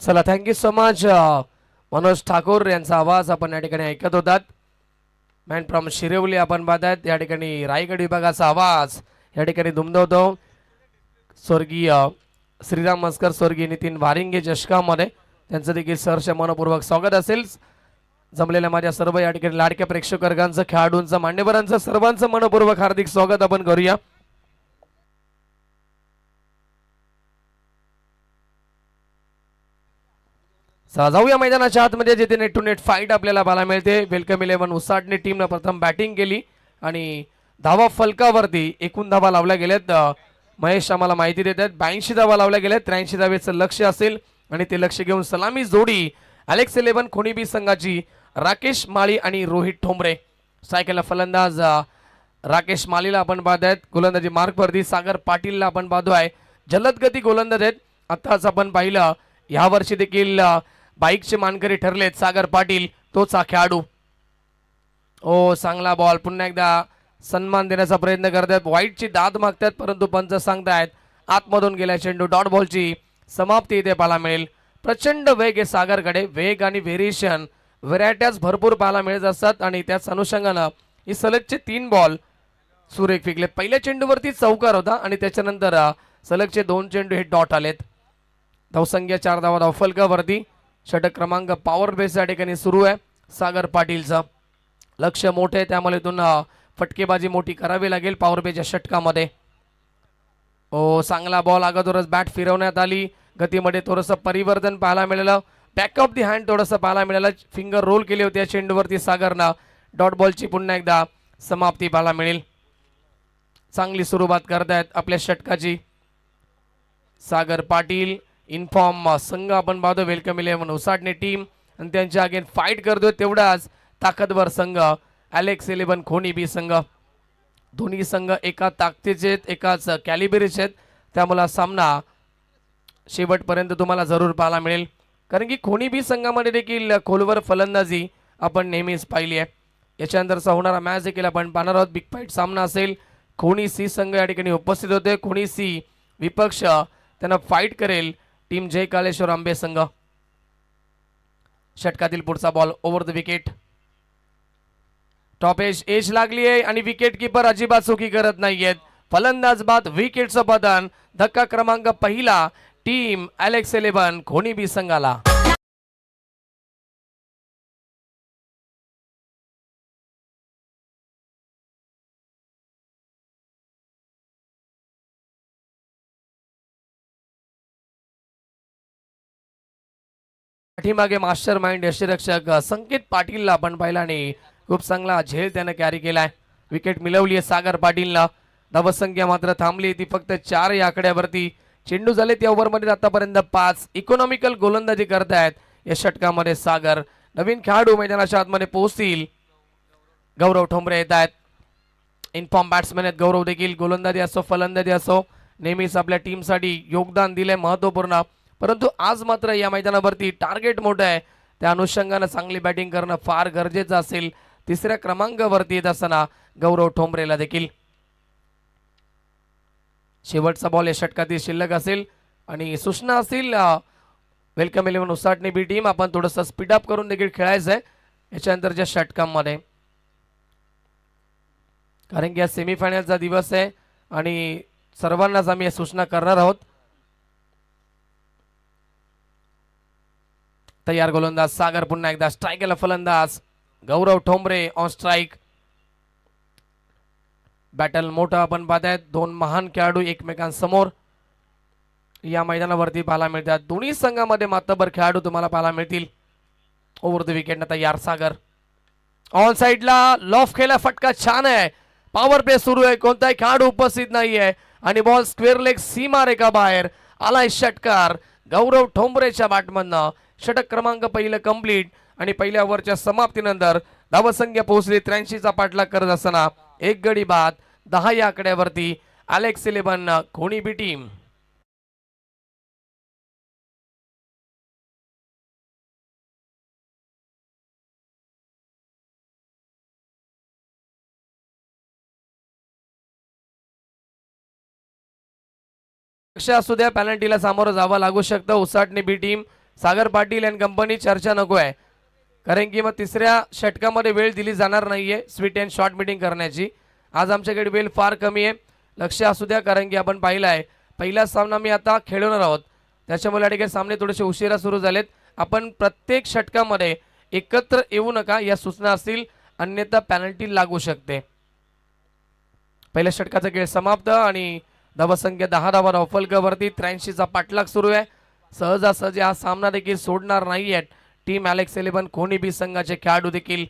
चला thank you so much. Manoj Thakur यांचा आवाज आपण या ठिकाणी ऐकत होतात. मॅन फ्रॉम शिरवली आपण पाहतात. या ठिकाणी रायगड विभागाचा आवाज या ठिकाणी दुमदवतो. स्वर्गीय श्रीराम मस्कर स्वर्गीय नितीन वारिंगे चषकामध्ये त्यांचं देखील सहर्ष मनपूर्वक स्वागत असेल. जमलेल्या माझ्या सर्व या ठिकाणी लाडक्या प्रेक्षक वर्गांचं, खेळाडूंचं, मान्यवरांचं सर्वांचं मनपूर्वक हार्दिक स्वागत आपण करूया. जाऊया मैदानाच्या आतमध्ये जिथे नेट टू नेट फाईट आपल्याला पाहायला मिळते. वेलकम 11 उसाटणे टीमनं प्रथम बॅटिंग केली आणि धावा फलकावरती एकूण धावा लावल्या गेल्यात. महेश आम्हाला माहिती देतात 82 धावा लावल्या गेल्यात. 83 धावेचं लक्ष असेल आणि ते लक्ष घेऊन सलामी जोडी ॲलेक्स 11 खोणीबी संघाची राकेश माळी आणि रोहित ठोंबरे. सायकलला फलंदाज राकेश माळीला आपण पाहतायत. गोलंदाजी मार्कवरती सागर पाटीलला आपण पाहतोय. जलदगती गोलंदाज आहेत. आताच आपण पाहिलं या वर्षी देखील बाईकचे मानकरी ठरलेत सागर पाटील, तोच हा खेळाडू. ओ चांगला बॉल. पुन्हा एकदा सन्मान देण्याचा प्रयत्न करतात. वाईटची दाद मागतात परंतु पंच सांगतायत आतमधून गेला चेंडू. डॉट बॉलची समाप्ती इथे पाहायला मिळेल. प्रचंड वेग आहे सागरकडे. वेग आणि व्हेरिएशन व्हरायट्याज भरपूर पाहायला मिळत असतात आणि त्याच अनुषंगानं ही सलगचे 3 बॉल सुरेख फेकले. पहिल्या चेंडूवरती चौकार होता आणि त्याच्यानंतर सलगचे 2 चेंडू हे डॉट आलेत. धावसंख्या 4 धावा धावफलकावरती. षटक क्रमांक पॉवर बेस या ठिकाणी सुरू आहे. सागर पाटीलचं लक्ष मोठे आहे त्यामुळे इथून फटकेबाजी मोठी करावी लागेल पॉवर बेसच्या षटकामध्ये. ओ चांगला बॉल. अगोदरच बॅट फिरवण्यात आली. गतीमध्ये थोडंसं परिवर्तन पाहायला मिळालं. बॅक ऑफ दी हँड थोडंसं पाहायला मिळालं. फिंगर रोल केली होती या चेंडूवरती सागरनं. डॉट बॉलची पुन्हा एकदा समाप्ती पाहायला मिळेल. चांगली सुरुवात करतायत आपल्या षटकाची सागर पाटील. इनफॉर्म संघ आपण पाहतो वेलकम 11 उसाटणे टीम आणि त्यांच्या अगेन फाईट करतोय तेवढाच ताकदवर संघ ॲलेक्स 11 खोणी बी संघ. दोन्ही संघ एका ताकदीचे आहेत, एकाच कॅलिबरीचे आहेत. त्यामुळे सामना शेवटपर्यंत तुम्हाला जरूर पाहायला मिळेल. कारण की खोणी बी संघामध्ये देखील खोलवर फलंदाजी आपण नेहमीच पाहिली आहे. याच्यानंतरचा होणारा मॅच देखील आपण पाहणार आहोत. बिग फाईट सामना असेल. खोणी सी संघ या ठिकाणी उपस्थित होते. खोणी सी विपक्ष त्यांना फाईट करेल टीम जय कालेश्वर आंबे संघ. षटकातील पुढचा ball over the wicket. Top edge लागली आहे आणि विकेट किपर अजिबात चुकी करत नाहीयेत. फलंदाज बाद विकेटचं पतन. धक्का क्रमांक पहिला टीम ॲलेक्स 11 खोणी बी संघाला. पाठीमागे मास्टर माइंड यष्टीरक्षक संकेत पाटीलला आपण पाहिला आणि खूप चांगला झेल त्यानं कॅरी केलाय. विकेट मिळवली आहे सागर पाटीलला. धावसंख्या मात्र थांबली ती फक्त 4 या आकड्यावरती. चेंडू झाले त्या ओव्हरमध्ये आतापर्यंत 5. इकॉनॉमिकल गोलंदाजी करतायत या षटकामध्ये सागर. नवीन खेळाडू मैदानाच्या आतमध्ये पोहोचतील. गौरव ठोंबरे येत आहेत. इनफॉर्म बॅट्समॅन आहेत गौरव देखील. गोलंदाजी असो फलंदाजी असो नेहमीच आपल्या टीमसाठी योगदान दिलंय महत्त्वपूर्ण, परंतु आज मात्र या मैदानावरती टार्गेट मोठं आहे, त्या अनुषंगानं चांगली बॅटिंग करणं फार गरजेचं असेल. तिसऱ्या क्रमांकावरती येत असताना गौरव ठोंबरेला देखील शेवटचा बॉल या षटकातील शिल्लक असेल आणि सूचना असतील वेलकम 11 उसाटणे बी टीम, आपण थोडंसं स्पीडअप करून देखील खेळायचं आहे याच्यानंतरच्या षटकांमध्ये, कारण की या सेमीफायनलचा दिवस आहे आणि सर्वांनाच आम्ही या सूचना करणार आहोत. तयार गोलंदाज सागर, पुन्हा एकदा स्ट्राईकला फलंदाज गौरव ठोंबरे ऑन स्ट्राईक. बॅटल मोठं आपण पाहतायत, दोन महान खेळाडू एकमेकांसमोर या मैदानावरती पाहायला मिळतात. दोन्ही संघामध्ये मातबर खेळाडू तुम्हाला पाहायला मिळतील. ओव्हर द विकेट तयार सागर, ऑन साइडला लॉफ केला, फटका छान आहे, पॉवर प्ले सुरू आहे, कोणताही खेळाडू उपस्थित नाहीये आणि बॉल स्क्वेअर लेग सीमा रेखा बाहेर आलाय. षटकार गौरव ठोंबरेच्या बॅटमधनं. षटक क्रमांक पहिलं कंप्लीट आणि पहिल्या ओव्हरच्या समाप्तीनंतर धावसंख्या पोहोचली 83चा पाठलाग करत असताना एक गडी बाद 10 या आकड्यावरती अलेक्स 11 खोणी बी टीम. असू द्या, पॅनल्टीला सामोरं जावं लागू शकतं Usatne B team. Sagar Patil and company चर्चा नको आहे, कारण की मग तिसऱ्या षटकामध्ये वेळ दिली जाणार नाहीये स्वीट अँड शॉर्ट मीटिंग करण्याची. आज आमच्याकडे वेळ फार कमी आहे, लक्ष असू द्या, कारण की आपण पाहिलं आहे पहिला सामना मी आता खेळवणार आहोत, त्याच्यामुळे या ठिकाणी सामने थोडेसे उशिरा सुरू झालेत. आपण प्रत्येक षटकामध्ये एकत्र येऊ नका या सूचना असतील, अन्यथा पॅनल्टी लागू शकते. पहिल्या षटकाचा खेळ समाप्त आणि धावसंख्या 10 धावा धावफलकावरती 83चा पाठलाग सुरू आहे. सहजासहजी हा सामना देखील सोडणार नाहीये टीम अलेक्स 11 खोणी बी संघाचे खेळाडू देखील.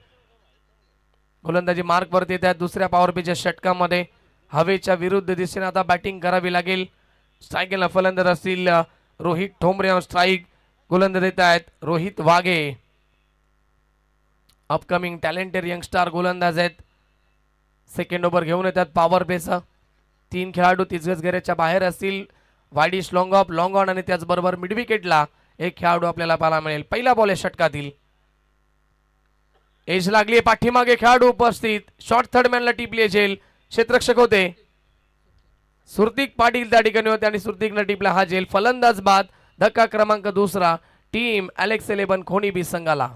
गोलंदाजी मार्क वरती येतात दुसऱ्या पॉवर प्लेच्या षटकामध्ये. हवेच्या विरुद्ध दिशेने आता बॅटिंग करावी लागेल. स्ट्राईकला फलंदाज असतील रोहित ठोंबरे ऑन स्ट्राईक. गोलंदाज देत आहेत Rohit Wahge, upcoming talented youngster गोलंदाज आहेत. सेकंड ओव्हर घेऊन येतात पॉवर प्लेचा. 3 खेळाडू 30 गज घेऱ्याच्या बाहेर असतील. Widish long of, long on आणि त्याचबरोबर मिड विकेटला एक खेळाडू आपल्याला पाहायला मिळेल. पहिला बॉल आहे षटकातील. एज लागली, पाठीमागे खेळाडू उपस्थित. शॉर्ट थर्ड मॅनला टिपली झेल. क्षेत्ररक्षक होते सुरतिक पाटील त्या ठिकाणी होते आणि सुरतिकनं टिपला हा झेल. फलंदाज बाद. धक्का क्रमांक दुसरा टीम अलेक्स 11 खोणी बी संघाला.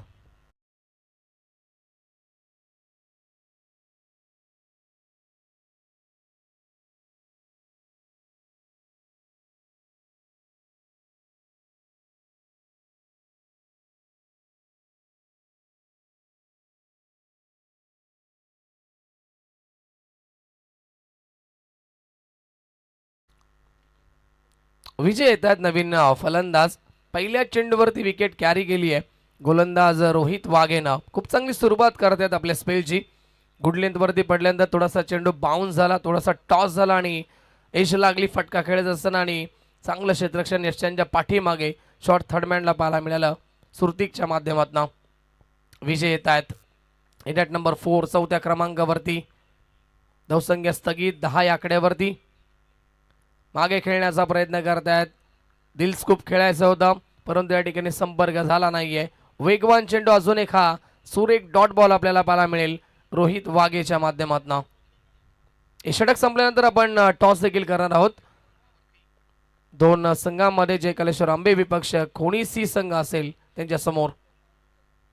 विजय येत आहेत नवीन फलंदाज. पहिल्या चेंडूवरती विकेट कॅरी केली आहे गोलंदाज रोहित वाघेनं. खूप चांगली सुरुवात करत आहेत आपल्या स्पेलची. गुड लेंथवरती पडल्यानंतर थोडासा चेंडू बाउन्स झाला, थोडासा टॉस झाला आणि एज लागली. फटका खेळत असताना आणि चांगलं क्षेत्ररक्षण यशांच्या पाठीमागे शॉर्ट थर्ड मॅनला पाहायला मिळालं सुरतिकच्या माध्यमातून. विजय येत आहेत हिट नंबर 4 चौथ्या क्रमांकावरती. धावसंख्या स्थगित 10 या आकड्यावरती. मागे खेळण्याचा प्रयत्न करतायत. दिल स्कूप खेळायचं होतं परंतु या ठिकाणी संपर्क झाला नाहीये. वेगवान चेंडू अजून एक हा सुरेख डॉट बॉल आपल्याला पाहायला मिळेल रोहित वाघेच्या माध्यमातून. हे षटक संपल्यानंतर आपण टॉस देखील करणार आहोत. दोन संघांमध्ये जे कलेश्वर आंबे विपक्ष खोणी सी संघ असेल त्यांच्या समोर.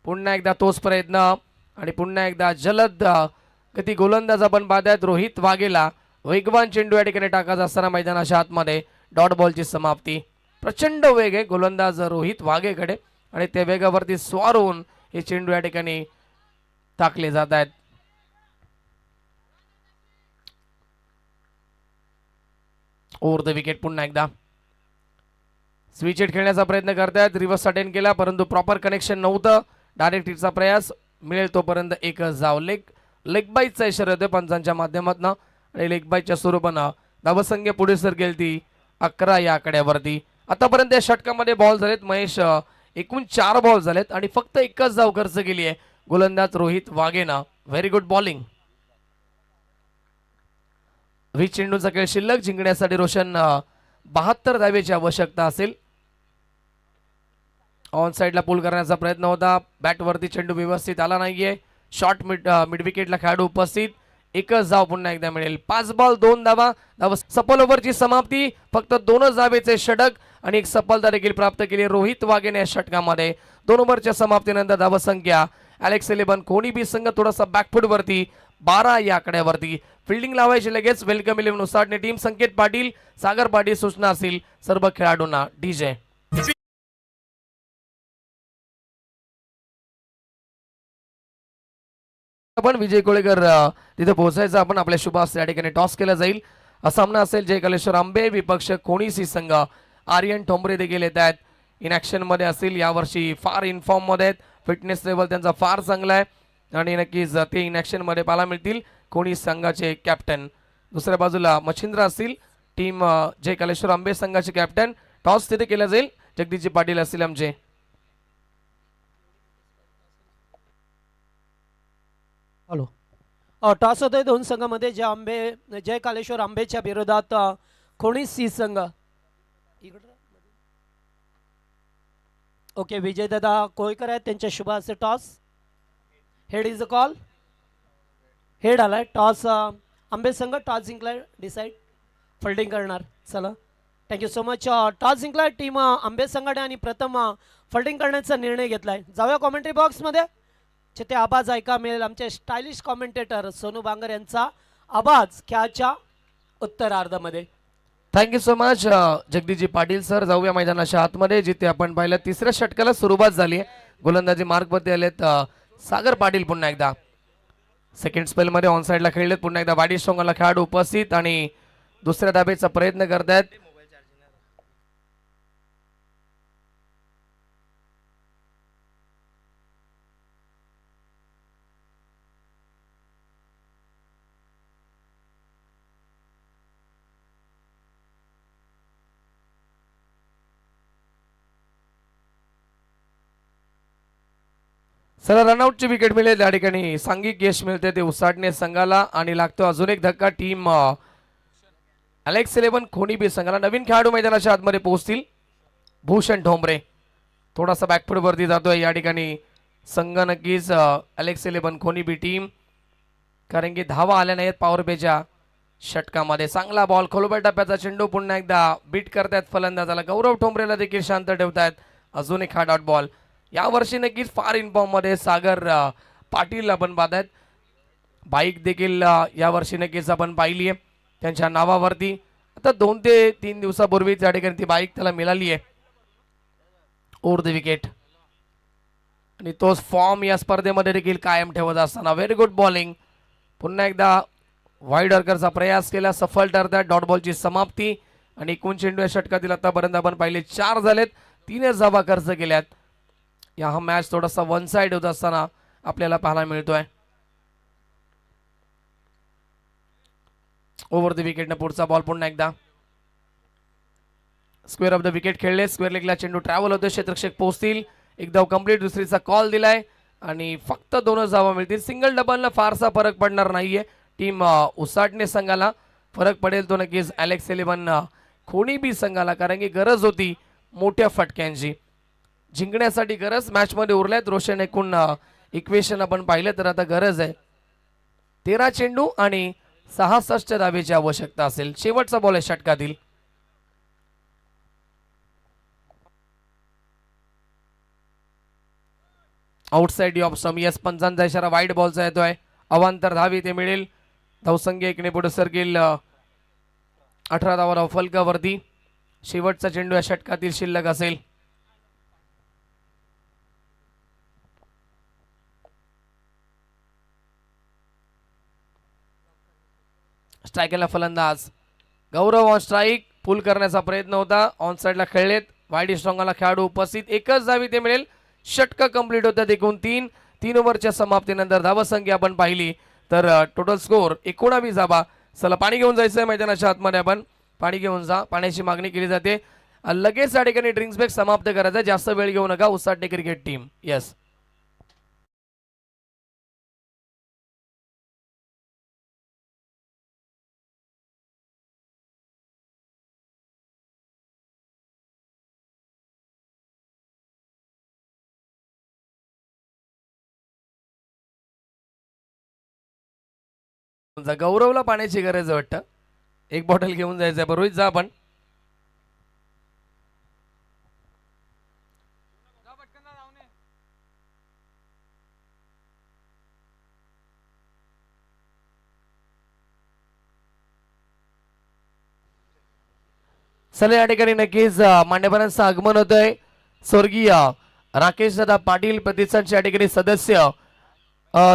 पुन्हा एकदा तोच प्रयत्न आणि पुन्हा एकदा जलद गती गोलंदाज आपण पाहतायत रोहित वाघेला. वेगवान चेंडू या ठिकाणी टाकायचा असताना मैदानाच्या आतमध्ये डॉट बॉलची समाप्ती. प्रचंड वेग आहे गोलंदाज रोहित वाघेकडे आणि त्या वेगावरती स्वार होऊन हे चेंडू या ठिकाणी टाकले जात आहेत. ओव्हर द विकेट पुन्हा एकदा स्विच हिट खेळण्याचा प्रयत्न करतायत. रिव्हर्स अटेंड केला परंतु प्रॉपर कनेक्शन नव्हतं. डायरेक्ट हिटचा प्रयास मिळेल तोपर्यंत एकच जाव. लेग बाईटचा इशारा होतोय पंचांच्या माध्यमातून आणि लेग बाईटच्या स्वरूपानं धावसंख्या पुढे सर गेली ती 11 या आकड्यावरती. आतापर्यंत या षटकामध्ये बॉल झालेत महेश एकूण 4 बॉल झालेत आणि फक्त एकच धाव खर्च केली आहे गोलंदाज रोहित वाघेनं. Very good bowling. 20 चेंडूचा खेळ शिल्लक. जिंकण्यासाठी रोशन 72 धावेची आवश्यकता असेल. ऑन साइडला पुल करण्याचा प्रयत्न होता. बॅटवरती चेंडू व्यवस्थित आला नाहीये. शॉर्ट मिड विकेटला खेळाडू उपस्थित. एकच धाव पुन्हा एकदा मिळेल. 5 बॉल 2 धावा. सफल ओव्हरची समाप्ती. फक्त 2च धावेचे षटक आणि एक सफलता देखील प्राप्त केली रोहित वाघेने या षटकामध्ये. 2 ओव्हरच्या समाप्तीनंतर धावसंख्या अलेक्स 11 कोणी बी संघ थोडासा बॅकफूट वरती 12 या आकड्यावरती. फिल्डिंग लावायची लगेच. Welcome 11 Usatne team. संकेत पाटील, सागर पाटील सूचना असतील सर्व खेळाडूंना. डीजे आपण विजय कोळेकर तिथे पोहोचायचं. आपण आपल्या शुभास या ठिकाणी टॉस केला जाईल. हा सामना असेल जय कलेश्वर आंबे विपक्ष कोणीसी संघ. आर्यन ठोंबरे देखील येत आहेत. इन ऍक्शन मध्ये असतील. यावर्षी फार इन फॉर्म मध्ये आहेत. फिटनेस लेवल त्यांचा फार चांगला आहे आणि नक्कीच ते इन ऍक्शन मध्ये पाहायला मिळतील. कोणी संघाचे कॅप्टन. दुसऱ्या बाजूला मच्छिंद्र असतील टीम जय कलेश्वर आंबे संघाचे कॅप्टन. टॉस तिथे केला जाईल. जगदीशजी पाटील असतील आमचे. हॅलो टॉस होतोय दोन संघामध्ये. जय कालेश्वर आंबेच्या विरोधात कोणीसी संघ. ओके विजयदादा कोळकर आहेत त्यांच्या शुभ असे toss. Head is a call. Head आलाय. टॉस आंबे संघ टॉस जिंकलाय. डिसाईड फिल्डिंग करणार. चला थँक्यू सो मच. टॉस जिंकलाय टीम आंबे संघाने आणि प्रथम फिल्डिंग करण्याचा निर्णय घेतलाय. जाऊया कॉमेंट्री बॉक्समध्ये. जिथे आवाज ऐका मिळेल आमचे स्टायलिश कॉमेंटेटर सोनू बांगर यांचा आवाज खेळाच्या उत्तरार्धामध्ये. Thank you so much Jagdishji Patil sir. जाऊया मैदानाच्या आतमध्ये जिथे आपण पाहिलं तिसऱ्या षटकाला सुरुवात झाली आहे. गोलंदाजी मार्कवरती आलेत सागर पाटील. पुन्हा एकदा सेकंड स्पेल मध्ये ऑन साइडला खेळलेत. पुन्हा एकदा वाडी स्ट्रॉंगला खेळाडू उपस्थित आणि दुसऱ्या धाबेचा प्रयत्न करतायत. चला रनआउटची विकेट मिळेल. त्या ठिकाणी सांघिक यश मिळते ते उसाटणे संघाला आणि लागतो अजून एक धक्का टीम अलेक्स 11 खोनी बी संघाला. नवीन खेळाडू मैदानाच्या आतमध्ये पोहोचतील. भूषण ठोंबरे थोडासा बॅकफूट वरती जातोय या ठिकाणी संघ. नक्कीच अलेक्स 11 खोनी बी टीम कारण की धावा आल्या नाहीत पॉवर प्लेच्या षटकामध्ये. चांगला बॉल खोलबळ टप्प्याचा चेंडू. पुन्हा एकदा बीट करतायत फलंदाजाला. गौरव ठोंबरेला देखील शांत ठेवतायत. अजून एक हा डॉट बॉल. यावर्षी नक्कीच फार इन फॉर्म मध्ये सागर पाटील आपण पाहत आहेत. बाईक देखील यावर्षी नक्कीच आपण पाहिली आहे त्यांच्या नावावरती. आता 2 ते 3 दिवसापूर्वी त्या ठिकाणी ती बाईक त्याला मिळाली आहे. ओव्हर द विकेट आणि तोच फॉर्म या स्पर्धेमध्ये देखील कायम ठेवत असताना व्हेरी गुड बॉलिंग. पुन्हा एकदा वाईड अर्करचा प्रयास केला. सफल ठरतात. डॉट बॉलची समाप्ती आणि एकूण चेंडू या षटकातील आतापर्यंत आपण पाहिले 4 झालेत. 3च धावा खर्च केल्यात. हा मॅच थोडासा वन साइड होत असताना आपल्याला पाहायला मिळतोय. ओव्हर द विकेटने पुढचा बॉल. पुन्हा एकदा स्क्वेअर ऑफ द विकेट खेळले. स्क्वेअर लेगला चेंडू ट्रॅव्हल होतोय. क्षेत्ररक्षक पोहोचतील. एक धाव कंप्लीट. दुसरीचा कॉल दिलाय आणि फक्त 2च धावा मिळतील. सिंगल डबलला फारसा फरक पडणार नाहीये. टीम उसाटणे संघाला फरक पडेल तो नक्कीच अलेक्स 11 खोनी बी संघाला कारण की गरज होती मोठ्या फटक्यांची. जिंकण्यासाठी गरज मॅच मध्ये उरल्यात. रोशन एकूण इक्वेशन आपण पाहिलं तर आता गरज आहे 13 चेंडू आणि 66 धावेची आवश्यकता असेल. शेवटचा बॉल आहे षटकातील. Outside off some. यस पंचांचा इशारा वाईड बॉलचा येतोय. अवांतर धावी ते मिळेल. धावसंख्या एकने पुढे सरकेल 18 धावा फलकावरती. शेवटचा चेंडू या षटकातील शिल्लक असेल. स्ट्रायकरला फलंदाज गौरव ऑन स्ट्राईक. पुल करण्याचा प्रयत्न होता. ऑन साइडला खेळलेत. वाईड स्ट्रॉंगला खेळाडू उपस्थित. एकच धावी ते मिळेल. षटक कंप्लीट होतात. एकूण 3 ओव्हरच्या समाप्तीनंतर धावसंख्या आपण पाहिली तर टोटल स्कोर 19 धावा. चला पाणी घेऊन जायचंय मैदानाच्या आतमध्ये. आपण पाणी घेऊन जा. पाण्याची मागणी केली जाते. लगेच या ठिकाणी ड्रिंक्स ब्रेक समाप्त करायचा. जास्त वेळ घेऊ नका. उसाटणे क्रिकेट टीम. यस गौरवला पाण्याची गरज आहे वाटतं. एक बॉटल घेऊन जायचं आहे. रोहित जा आपण. चला या ठिकाणी नक्कीच मान्यवरांचं आगमन होतंय. स्वर्गीय राकेश दादा पाटील प्रतिष्ठानचे या ठिकाणी सदस्य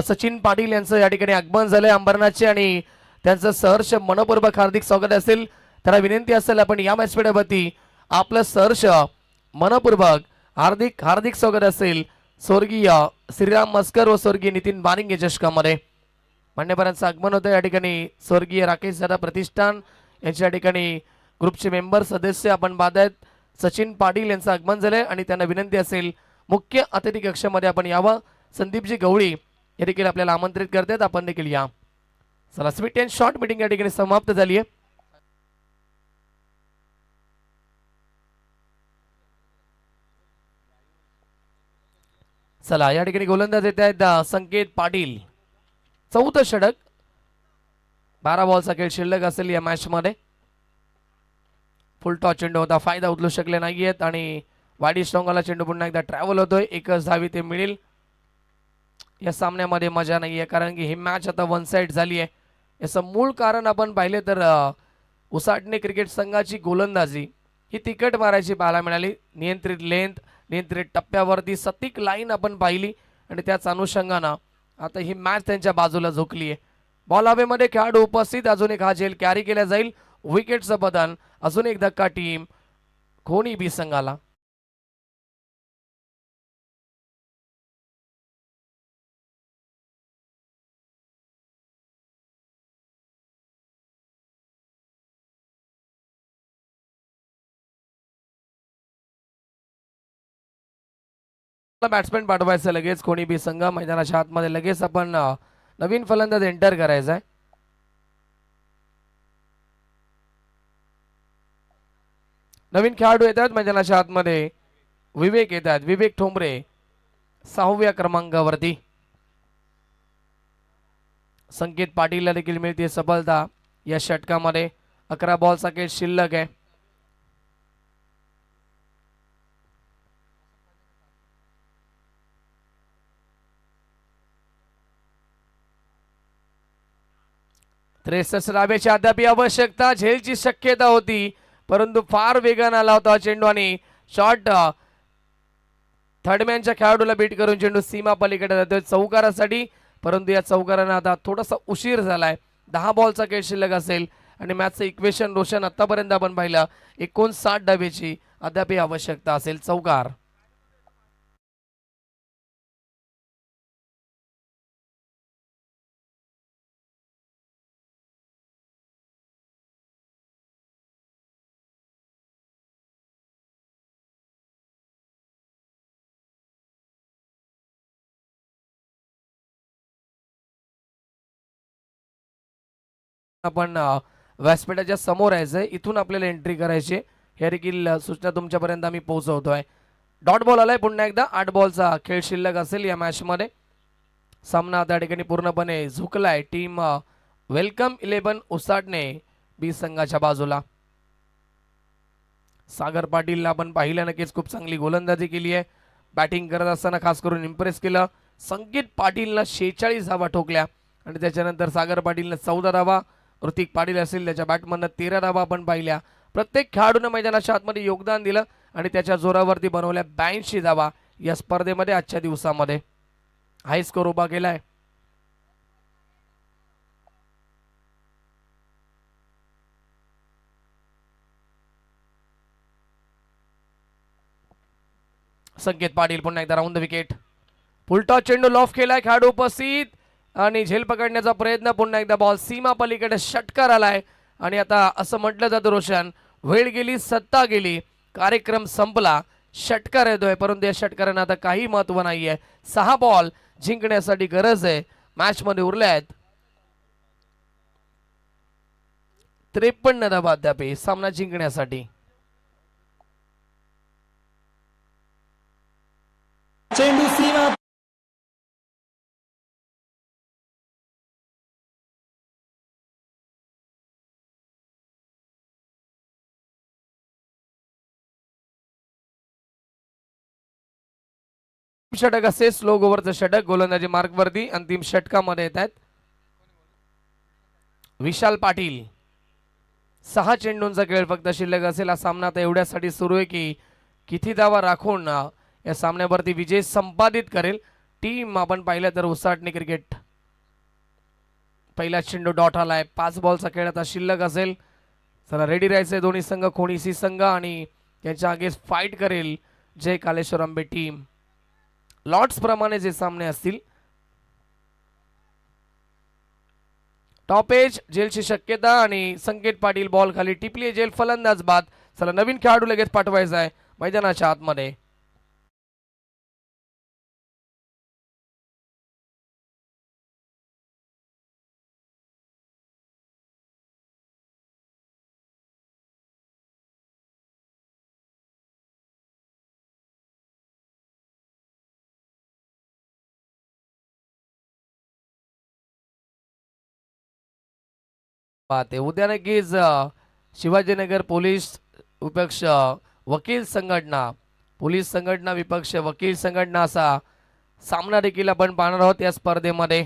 सचिन पाटील यांचं या ठिकाणी आगमन झालंय अंबरनाथचे आणि त्यांचं सहर्ष मनपूर्वक हार्दिक स्वागत असेल. त्याला विनंती असेल आपण या व्यासपीठावरती आपलं सहर्ष मनपूर्वक हार्दिक हार्दिक स्वागत असेल स्वर्गीय श्रीराम मस्कर व स्वर्गीय नितीन बारिंग या चषकामध्ये. मान्यवरांचं आगमन होतं या ठिकाणी. स्वर्गीय राकेश दादा प्रतिष्ठान यांच्या ठिकाणी ग्रुपचे मेंबर सदस्य आपण पाहत आहेत. सचिन पाटील यांचं आगमन झालंय आणि त्यांना विनंती असेल मुख्य अतिथी कक्षामध्ये आपण यावं. संदीपजी गवळी हे देखील आपल्याला आमंत्रित करतात. आपण देखील या. चला स्वीट अँड शॉर्ट मीटिंग या ठिकाणी समाप्त झाली आहे. चला या ठिकाणी गोलंदाज येत आहेत संकेत पाटील. 4थं षटक. 12 बॉलचा खेळ शिल्लक असेल या मॅच मध्ये. फुल टॉस चेंडू होता. फायदा उचलू शकले नाहीयेत आणि वाडी स्ट्रॉंगला चेंडू पुन्हा एकदा ट्रॅव्हल होतोय. एकच धावी ते मिळेल. या सामन्यामध्ये मजा नाहीये कारण की ही मॅच आता वन साइड झाली आहे. याचं मूळ कारण आपण पाहिले तर उसाटणे क्रिकेट संघाची गोलंदाजी ही तिकट मारायची पाहायला मिळाली. नियंत्रित लेंथ, नियंत्रित टप्प्यावरती सटीक लाईन आपण पाहिली आणि त्याच अनुषंगानं आता ही मॅच त्यांच्या बाजूला झोकली आहे. बॉल हवेमध्ये खेळाडू उपस्थित. अजून एक हा झेल कॅरी केला जाईल. विकेटचं बदल. अजून एक धक्का टीम खोनी बी संघाला. बॅट्समॅन पाठवायचं लगेच कोणी बी संघ मैदानाच्या आतमध्ये. लगेच आपण नवीन फलंदाज एंटर करायचा आहे. नवीन खेळाडू येतात मैदानाच्या आतमध्ये. विवेक येतात. विवेक ठोंबरे 6व्या क्रमांकावरती. संकेत पाटीलला देखील मिळते सफलता या षटकामध्ये. 11 बॉलचा खेळ शिल्लक आहे. धाब्याची अद्याप आवश्यकता. झेलची शक्यता होती परंतु फार वेगाने आला होता चेंडू आणि शॉट थर्डमॅनच्या खेळाडूला बीट करून चेंडू सीमा पलीकडे जातोय चौकारासाठी. परंतु या चौकारानं आता थोडासा उशीर झालाय. 10 बॉलचा खेळ शिल्लक असेल आणि मॅचचं इक्वेशन रोशन आतापर्यंत आपण पाहिलं 59 धाब्याची अद्याप आवश्यकता असेल. चौकार. आपण व्यासपीठाच्या समोर यायचंय. इथून आपल्याला एंट्री करायची. हे देखील सूचना तुमच्यापर्यंत आम्ही पोहोचवतोय. डॉट बॉल आलाय पुन्हा एकदा. 8 बॉलचा खेळ शिल्लक असेल या मॅच मध्ये. सामना त्या ठिकाणी पूर्णपणे झुकलाय. टीम वेलकम 11 उसाटणे बी संघाच्या बाजूला. सागर पाटीलला आपण पाहिलं नक्कीच खूप चांगली गोलंदाजी केली आहे. बॅटिंग करत असताना खास करून इम्प्रेस केलं. संकेत पाटीलला 46 धावा ठोकल्या आणि त्याच्यानंतर सागर पाटीलनं 14 धावा. ऋतिक पाटील असेल त्याच्या बॅटमधनं 13 धावा आपण पाहिल्या. प्रत्येक खेळाडूने मैदानाच्या आतमध्ये योगदान दिलं आणि त्याच्या जोरावरती बनवल्या 82 धावा या स्पर्धेमध्ये आजच्या दिवसामध्ये. हाय स्कोर उभा केलाय. संकेत पाटील पुन्हा एकदा राऊंड द विकेट. फुलटॉस चेंडू लॉफ केलाय. खेळाडू उपस्थित आणि झेल पकडण्याचा प्रयत्न. पुन्हा एकदा बॉल सीमा पलीकडे षटकार आलाय आणि आता असं म्हटलं जातं रोशन वेळ गेली सत्ता गेली. कार्यक्रम संपला. षटकार येतोय परंतु या षटकारांना आता काही महत्व नाहीये. 6 बॉल जिंकण्यासाठी गरज आहे. मॅच मध्ये उरल्या आहेत 53 धावा अद्याप सामना जिंकण्यासाठी. चेंडू सीमा षटक असे स्लो ओव्हरचं षटक गोलंदाजी मार्कवरती अंतिम षटकामध्ये येत आहेत विशाल पाटील. 6 चेंडूंचा खेळ फक्त शिल्लक असेल. हा सामना आता एवढ्यासाठी सुरू आहे की किती धावा राखून या सामन्यावरती विजय संपादित करेल टीम. आपण पाहिलं तर उसाटणे क्रिकेट पहिला चेंडू डॉट आलाय. 5 बॉलचा खेळ आता शिल्लक असेल. चला रेडी राहायचंय दोन्ही संघ. खोणीसी संघ आणि त्यांच्या अगेन्स्ट फाईट करेल जय कालेश्वर आंबे टीम. लॉट्स प्रमाणे जे सामने असतील टॉप एज जेलची शक्यता आणि संकेत पाटील बॉल खाली टिपली. जेल फलंदाज बाद. चला नवीन खेळाडू लगेच पाठवायचा आहे मैदानाच्या आतमध्ये. पाहते उद्या नक्कीच शिवाजीनगर पोलीस विपक्ष वकील संघटना पोलीस संघटना विपक्ष वकील संघटना असा सामना देखील आपण पाहणार आहोत या स्पर्धेमध्ये.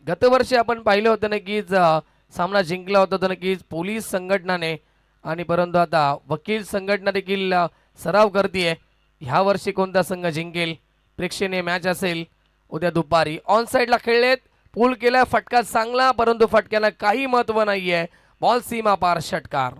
गतवर्षी आपण पाहिलं होतं नक्कीच सामना जिंकला होता तर नक्कीच पोलीस संघटनाने आणि परंतु आता वकील संघटना देखील सराव करते. ह्या वर्षी कोणता संघ जिंकेल प्रेक्षणीय मॅच असेल उद्या दुपारी. ऑन साईडला खेळलेत पूल केला. फटका चांगला परंतु फटक्याला काही महत्व नाहीये. बॉल सीमा पार षटकार.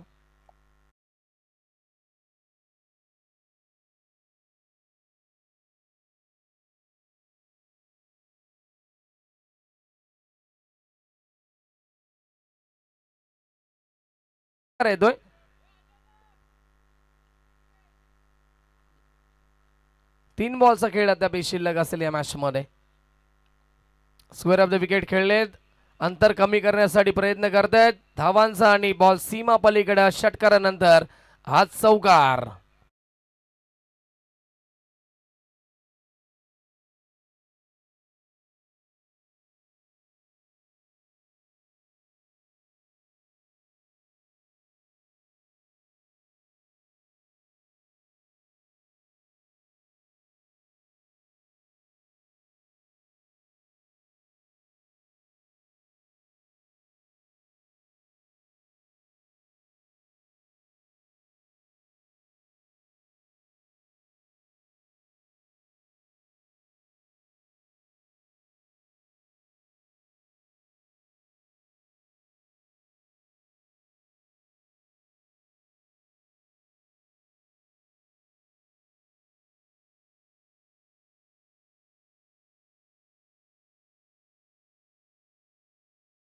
येतोय 3 बॉलचा खेळ अद्याप शिल्लक असेल या मॅच मध्ये. स्क्वेअर ऑफ द विकेट खेळलेत. अंतर कमी करण्यासाठी प्रयत्न करतायत धावांचा आणि बॉल सीमा पलीकडे षटकारानंतर हात चौकार.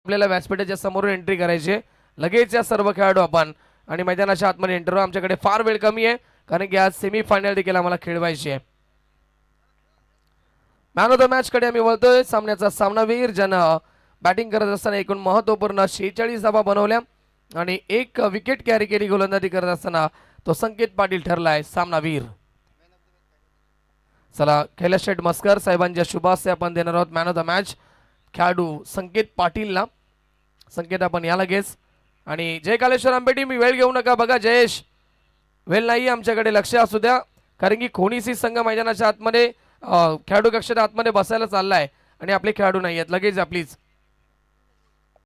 आपल्याला व्यासपीठाच्या समोरून एंट्री करायची लगेच या सर्व खेळाडू आपण आणि मैदानाच्या आतमध्ये एंटर. आमच्याकडे फार वेळ कमी आहे कारण की आज सेमीफायनल देखील आम्हाला खेळवायची आहे. मॅन ऑफ द मॅच कडे आम्ही वळतोय. सामन्याचा सामनावीर ज्यानं बॅटिंग करत असताना एकूण महत्वपूर्ण 46 धावा बनवल्या आणि 1 विकेट कॅरी केली गोलंदाजी करत असताना तो संकेत पाटील ठरलाय सामनावीर. चला कैलास शेठ मस्कर साहेबांच्या शुभास्ते आपण देणार आहोत मॅन ऑफ द मॅच खेळाडू संकेत पाटीलला. संकेत आपण या लगेच. आणि जय कालेश्वर आंबे टीम वेळ घेऊ नका. बघा जयेश वेळ नाही आमच्याकडे लक्ष असू द्या कारण की खोणीसी संघ मैदानाच्या आतमध्ये खेळाडू कक्षाच्या आतमध्ये बसायला चाललाय आणि आपले खेळाडू नाही आहेत. लगेच प्लीज